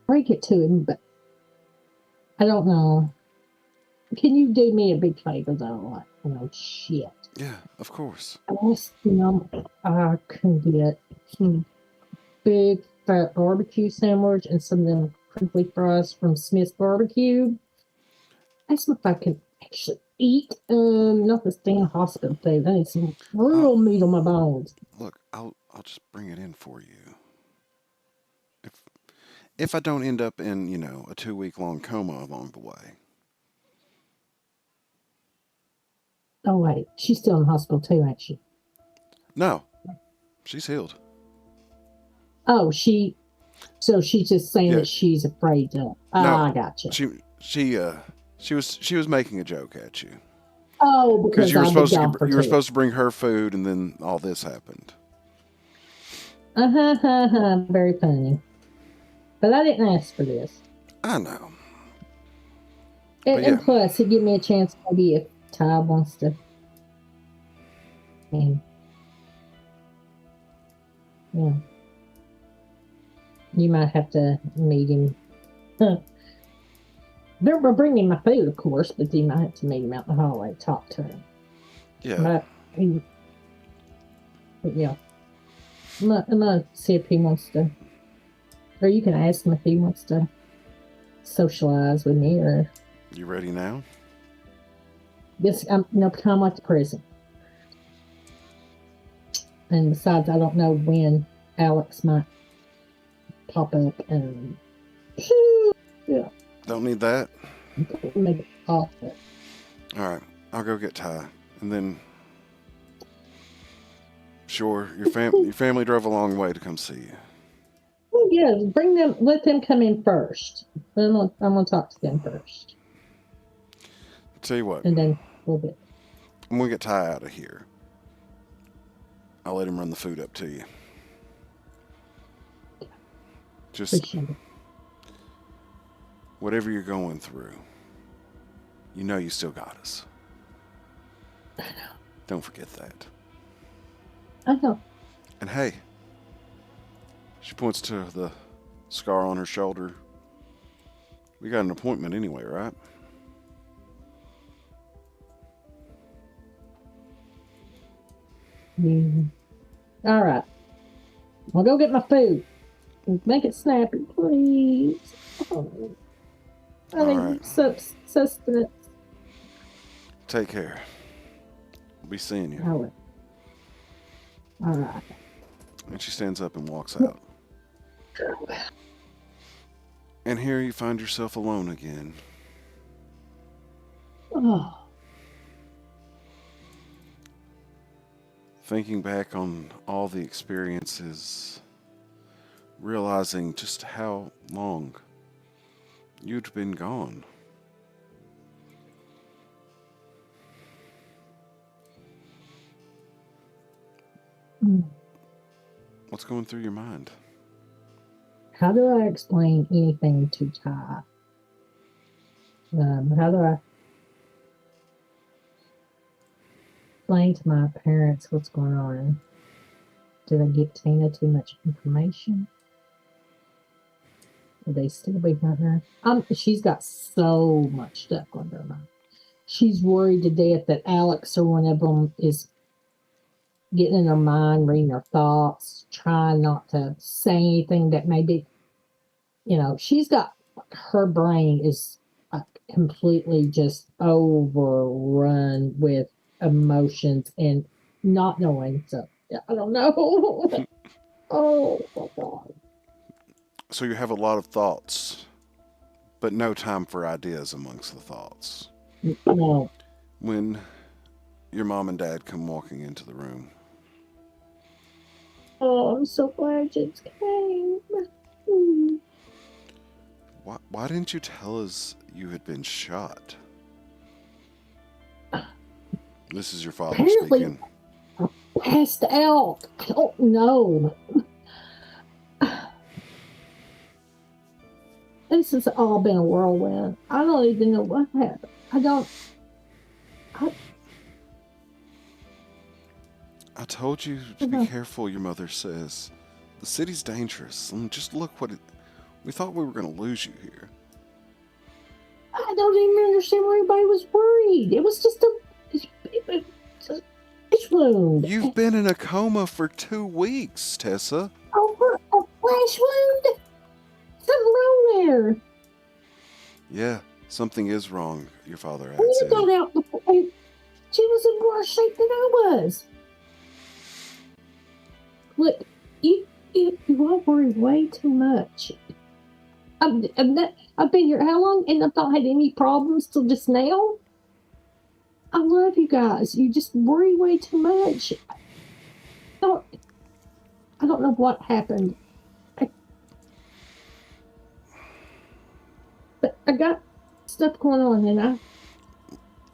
Break it to him, but I don't know. Can you do me a big favor, though? Shit. Yeah, of course. I can get some big fat barbecue sandwich and some of them crinkly fries from Smith's Barbecue. Ask me if I can actually eat. Not this damn hospital food. I need some real meat on my bones. Look, I'll just bring it in for you. If I don't end up in, a 2-week-long coma along the way. Oh, wait. She's still in the hospital, too, ain't she? No. She's healed. Oh, so she's just saying that she's afraid to. No, I gotcha. She was making a joke at you. Oh, because you were supposed to bring her food, and then all this happened. Very funny. But I didn't ask for this. I know. And plus, it give me a chance, maybe if Ty wants to. Yeah. You might have to meet him. They're bringing my food, of course, but you might have to meet him out in the hallway, talk to him. Yeah. But yeah. I'm gonna see if he wants to, or you can ask him if he wants to socialize with me, or. You ready now? Yes, I'm like the prison. And besides, I don't know when Alex might pop up and. Yeah. Don't need that. Make it pop up. All right, I'll go get Ty, and then. Sure, your family drove a long way to come see you. Well, yeah, let them come in first. I'm gonna talk to them first. Tell you what. And then we'll get. I'm gonna get Ty out of here. I'll let him run the food up to you. Just Appreciate it. Whatever you're going through, you still got us. I know. Don't forget that. I know. And hey, she points to the scar on her shoulder. We got an appointment anyway, right? All right. I'll go get my food. Make it snappy, please. Oh, I need sustenance. Take care. I'll be seeing you. All right. And she stands up and walks out. And here you find yourself alone again. Oh. Thinking back on all the experiences, realizing just how long you'd been gone. What's going through your mind? How do I explain anything to Ty? How do I explain to my parents what's going on? Did I give Tina too much information? Would they still be hunting her? She's got so much stuff going on her mind. She's worried to death that Alex or one of them is getting in her mind, reading her thoughts, trying not to say anything that may be, she's got, her brain is completely just overrun with emotions and not knowing. So, I don't know. Oh, my God. So you have a lot of thoughts, but no time for ideas amongst the thoughts. No. When your mom and dad come walking into the room. Oh, I'm so glad James came. Why didn't you tell us you had been shot? This is your father Apparently, speaking. I passed out. I don't know. This has all been a whirlwind. I don't even know what happened. I told you to be careful, your mother says. The city's dangerous. And just look what it... We thought we were going to lose you here. I don't even understand why everybody was worried. It was just a flesh wound. You've been in a coma for 2 weeks, Tessa. Over a flesh wound? Something wrong there. Yeah, something is wrong, your father had When you said. got out before, she was in worse shape than I was. Look, you all worry way too much. I've been here how long, and I've not had any problems till just now. I love you guys. You just worry way too much. I don't know what happened. But I got stuff going on, and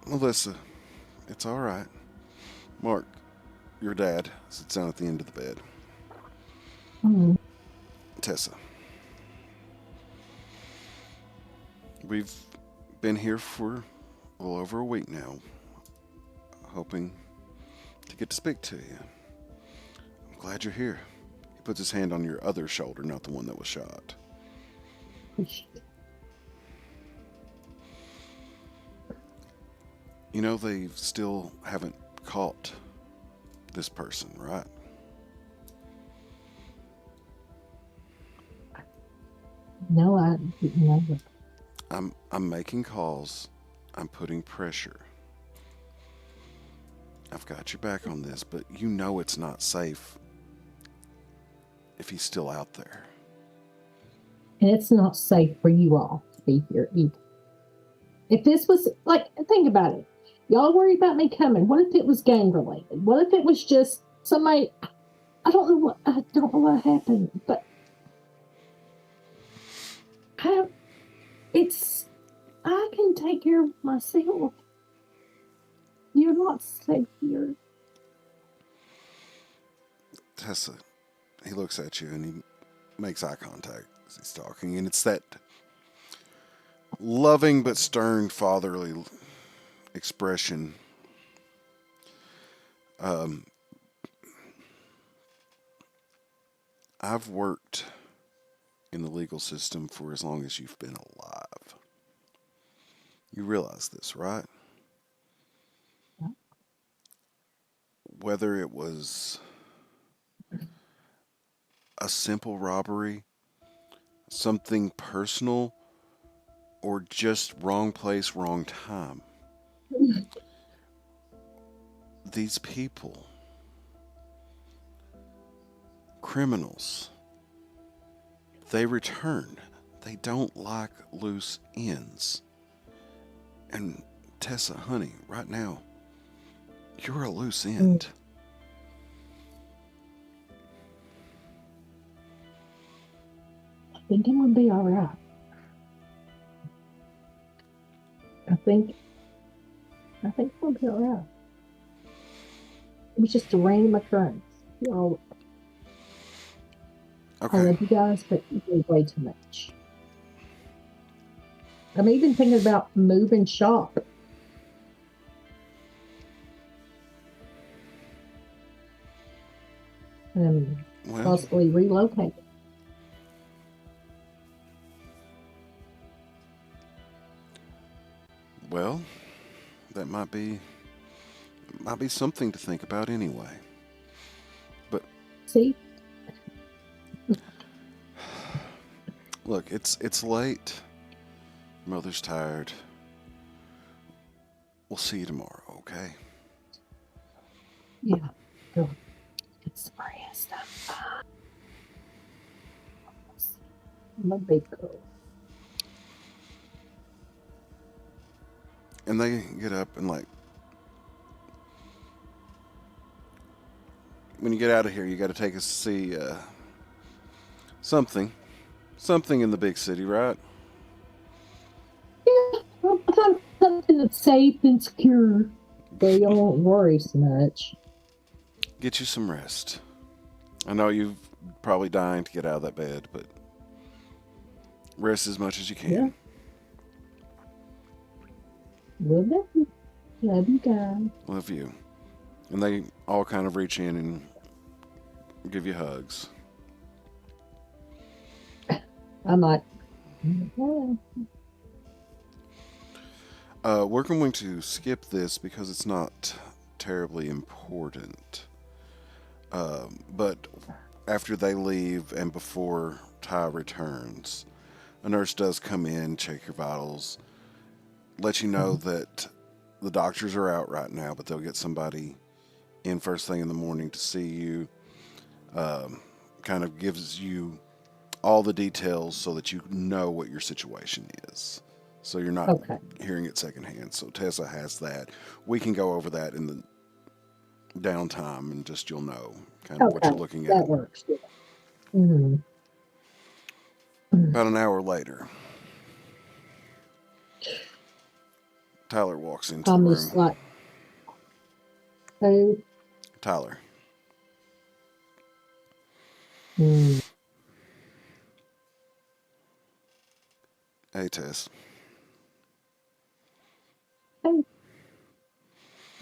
Melissa, it's all right. Mark, your dad, sits down at the end of the bed. Tessa, we've been here for a little over a week now, hoping to get to speak to you. I'm glad you're here. He puts his hand on your other shoulder, not the one that was shot. You know, they still haven't caught this person, right? no, I didn't know. I'm making calls. I'm putting pressure. I've got your back on this, but you know it's not safe if he's still out there. And it's not safe for you all to be here either. If this was, like, think about it. Y'all worry about me coming. What if it was gang related? What if it was just somebody? I don't know what happened, but I can take care of myself. You're not safe here. Tessa, he looks at you and he makes eye contact as he's talking, and it's that loving but stern fatherly expression. I've worked in the legal system for as long as you've been alive. You realize this, right? Yeah. Whether it was a simple robbery, something personal, or just wrong place, wrong time. These people, criminals, they return. They don't like loose ends. And Tessa, honey, right now, you're a loose end. I think it would be all right. I think we'll be all right. It was just a random occurrence. Y'all, Okay. I love you guys, but you do way too much. I'm even thinking about moving shop. And possibly relocate. Well, that might be something to think about anyway. But see, look, it's late. Mother's tired. We'll see you tomorrow, okay? Yeah, go get some rest. I'm a big girl. And they get up and, like, when you get out of here, you got to take us to see something in the big city, right? Something that's safe and secure, so you won't worry so much. Get you some rest. I know you're probably dying to get out of that bed, but rest as much as you Yeah, can. will do. Love you guys. Love you. And they all kind of reach in and give you hugs. I'm like, yeah. We're going to skip this because it's not terribly important. But after they leave and before Ty returns, a nurse does come in, check your vitals, let you know that the doctors are out right now, but they'll get somebody in first thing in the morning to see you. Kind of gives you all the details so that you know what your situation is. So you're not Okay. hearing it secondhand. So Tessa has that. We can go over that in the downtime and just you'll know kind of what Okay. you're looking at. That works. Yeah. Mm-hmm. About an hour later, Tyler walks into the I'm just room. like, oh, Tyler, mm, hey Tess. hey, are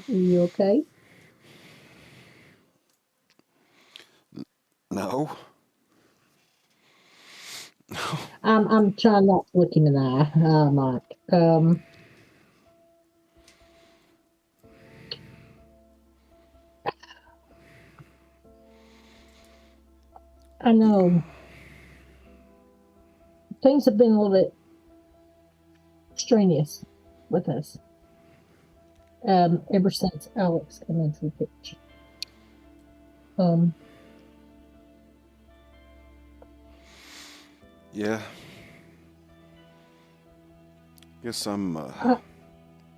you okay? No, I'm trying not to look him in the eye. I'm like, I know things have been a little bit strenuous with us. Ever since Alex came into the picture. Um, yeah. Guess I'm I,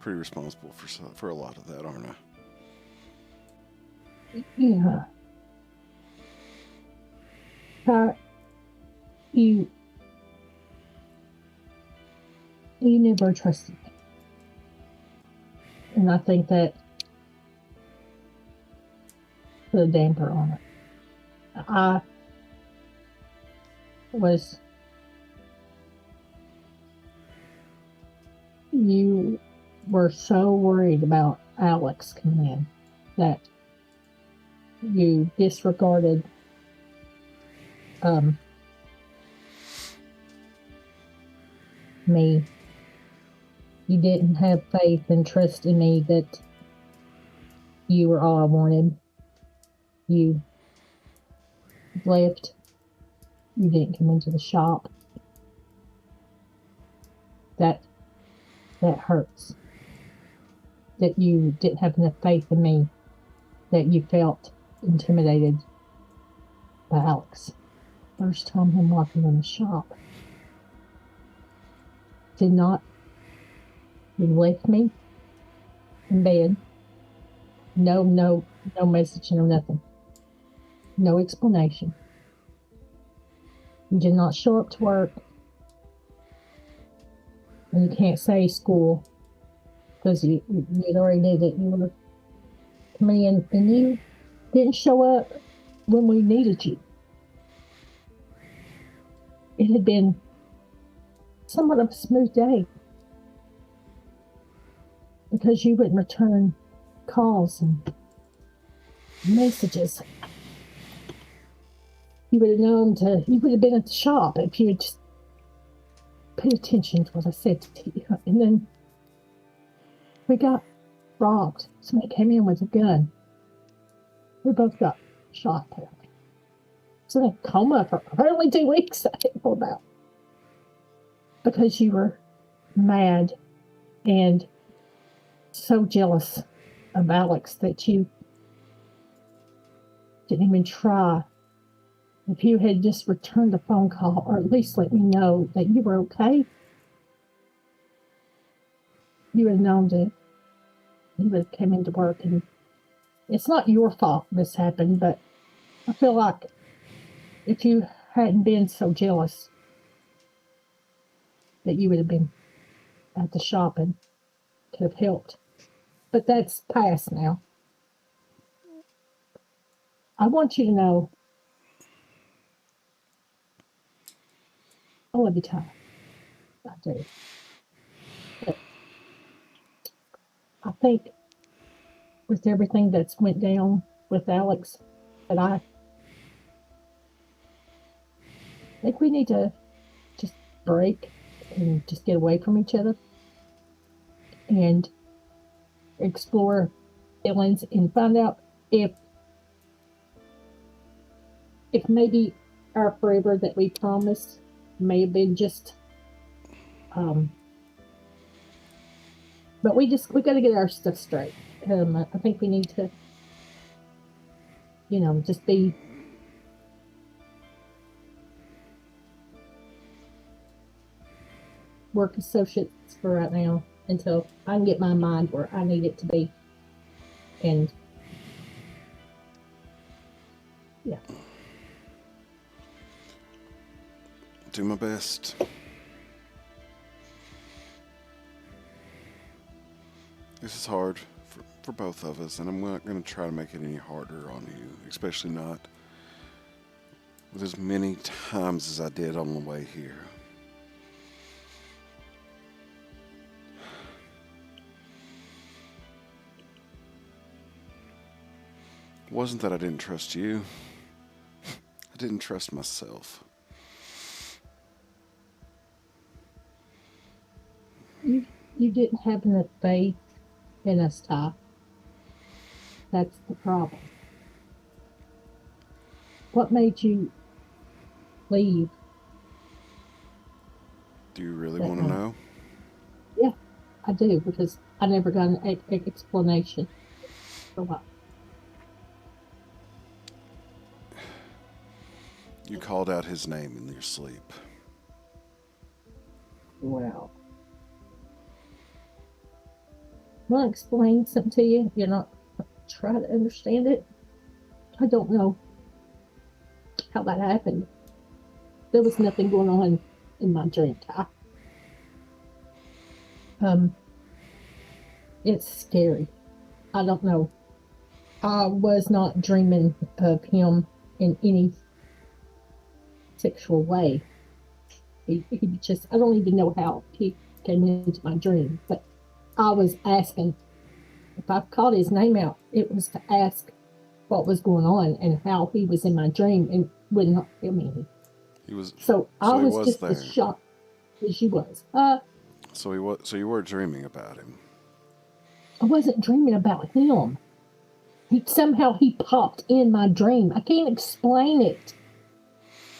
pretty responsible for a lot of that, aren't I? yeah, I, you, you never trusted me, and I think that put a damper on it. I was, you were so worried about Alex coming in that you disregarded um me. You didn't have faith and trust in me that you were all I wanted. You left. You didn't come into the shop. That that hurts. That you didn't have enough faith in me. That you felt intimidated by Alex. First time him walking in the shop. Did not. He left me in bed. No message, no nothing. No explanation. You did not show up to work. And you can't say school because you already knew that you were coming in and you didn't show up when we needed you. It had been somewhat of a smooth day because you wouldn't return calls and messages. You would have you would have been at the shop if you had just paid attention to what I said to you. And then we got robbed. Somebody came in with a gun. We both got shot apparently. So in a coma for only 2 weeks, I didn't know about. Because you were mad and so jealous of Alex that you didn't even try. If you had just returned a phone call or at least let me know that you were okay, you would have known that you would have come into work. And it's not your fault this happened, but I feel like if you hadn't been so jealous that you would have been at the shopping could have helped. But that's past now. I want you to know I love you, Ty. I do. But I think with everything that's went down with Alex, that I think we need to just break and just get away from each other and explore feelings and find out if maybe our forever that we promised may have been just but we got to get our stuff straight. I think we need to just be work associates for right now until I can get my mind where I need it to be. And yeah. Do my best. This is hard for both of us, and I'm not going to try to make it any harder on you, especially not with as many times as I did on the way here. It wasn't that I didn't trust you. I didn't trust myself. You didn't have enough faith in us, Ty. That's the problem. What made you leave? Do you really want to know? Yeah, I do, because I never got an explanation for why. You called out his name in your sleep. Well, want to explain something to you? You're not try to understand it. I don't know how that happened. There was nothing going on in my dream, Ty. It's scary. I don't know. I was not dreaming of him in any sexual way. He just, I don't even know how he came into my dream, but I was asking, if I called his name out, it was to ask what was going on and how he was in my dream and would not hear me. He was. So I he was just there. as shocked as you was. So he was. So you were dreaming about him. I wasn't dreaming about him. Somehow he popped in my dream. I can't explain it.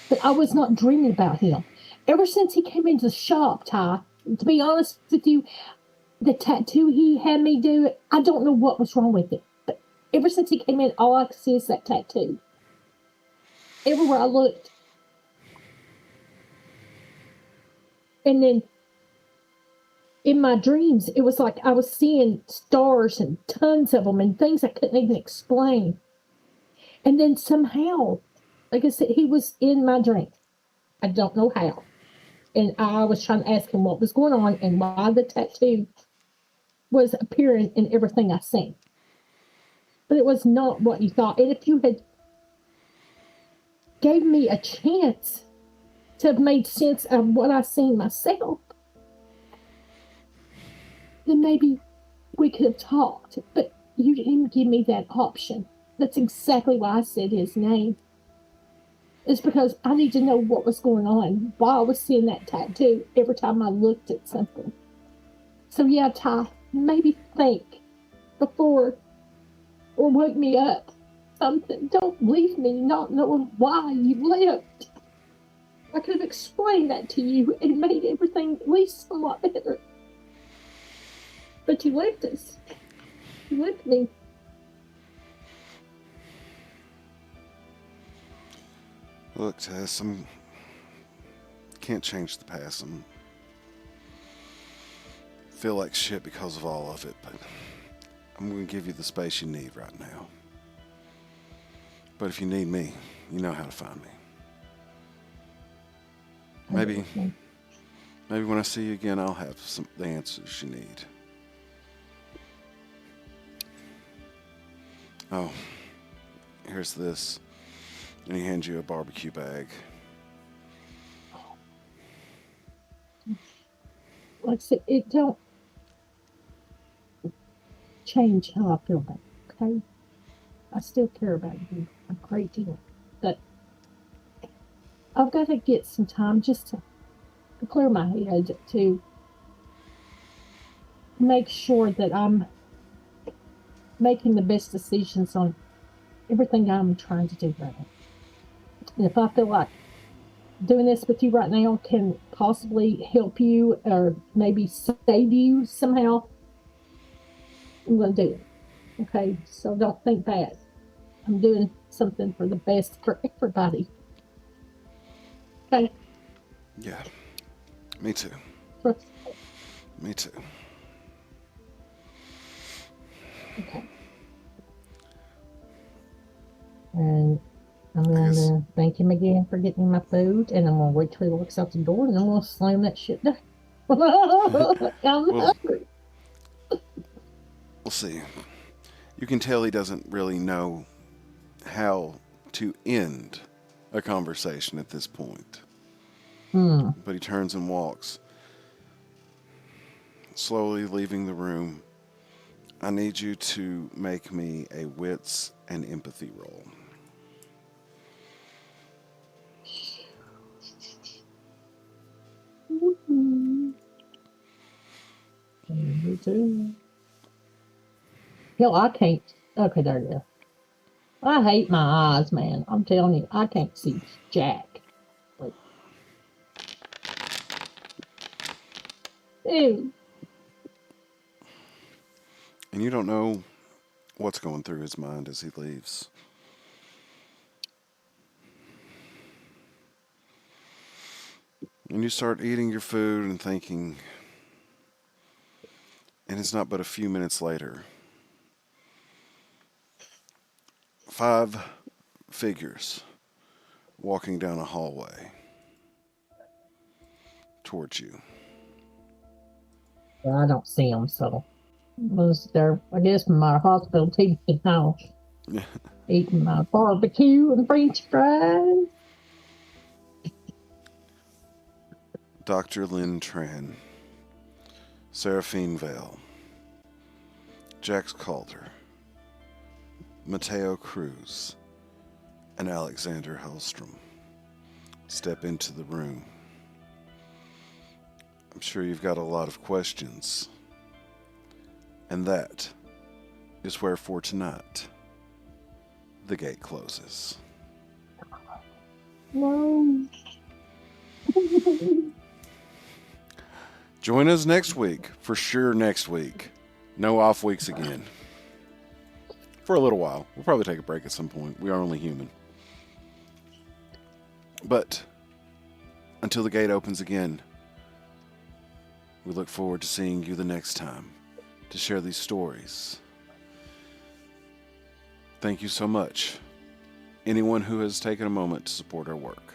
But I was not dreaming about him. Ever since he came into the shop, Ty, to be honest with you, the tattoo he had me do, I don't know what was wrong with it. But ever since he came in, all I could see is that tattoo. Everywhere I looked. And then in my dreams, it was like I was seeing stars and tons of them and things I couldn't even explain. And then somehow, like I said, he was in my dream. I don't know how. And I was trying to ask him what was going on and why the tattoo was appearing in everything I seen. But it was not what you thought. And if you had gave me a chance to have made sense of what I seen myself, then maybe we could have talked. But you didn't give me that option. That's exactly why I said his name. It's because I need to know what was going on, why I was seeing that tattoo every time I looked at something. So yeah, Ty, maybe think before or wake me up. Something. Don't leave me not knowing why you left. I could have explained that to you and made everything at least somewhat better. But you left us. You left me. Look, Tess, can't change the past. I feel like shit because of all of it, but I'm going to give you the space you need right now. But if you need me, you know how to find me. Maybe when I see you again, I'll have the answers you need. Oh, here's this. And he hands you a barbecue bag. Like I said, it don't change how I feel about it, okay? I still care about you a great deal. But I've got to get some time just to clear my head, to make sure that I'm making the best decisions on everything I'm trying to do right now. And if I feel like doing this with you right now can possibly help you or maybe save you somehow, I'm going to do it. Okay? So don't think bad. I'm doing something for the best for everybody. Okay? Yeah. Me too. Trust. Me too. Okay. And I'm going to thank him again for getting me my food, and I'm going to wait till he walks out the door, and I'm going to slam that shit down. I'm hungry. We'll see. You can tell he doesn't really know how to end a conversation at this point. But he turns and walks, slowly leaving the room. I need you to make me a wits and empathy roll. Hell, I can't. Okay, there you go. I hate my eyes, man. I'm telling you, I can't see jack. Like, ew. And you don't know what's going through his mind as he leaves. And you start eating your food and thinking, and it's not but a few minutes later. 5 figures walking down a hallway towards you. Well, I don't see them, so was there? I guess my hospital TV house eating my barbecue and French fries. Dr. Lynn Tran, Seraphine Vale, Jax Calder, Mateo Cruz, and Alexander Hellstrom step into the room. I'm sure you've got a lot of questions. And that is where, for tonight, the gate closes. No. Join us next week, for sure next week. No off weeks again. For a little while. We'll probably take a break at some point. We are only human. But until the gate opens again, we look forward to seeing you the next time to share these stories. Thank you so much. Anyone who has taken a moment to support our work.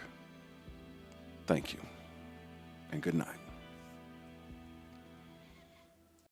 Thank you, and good night.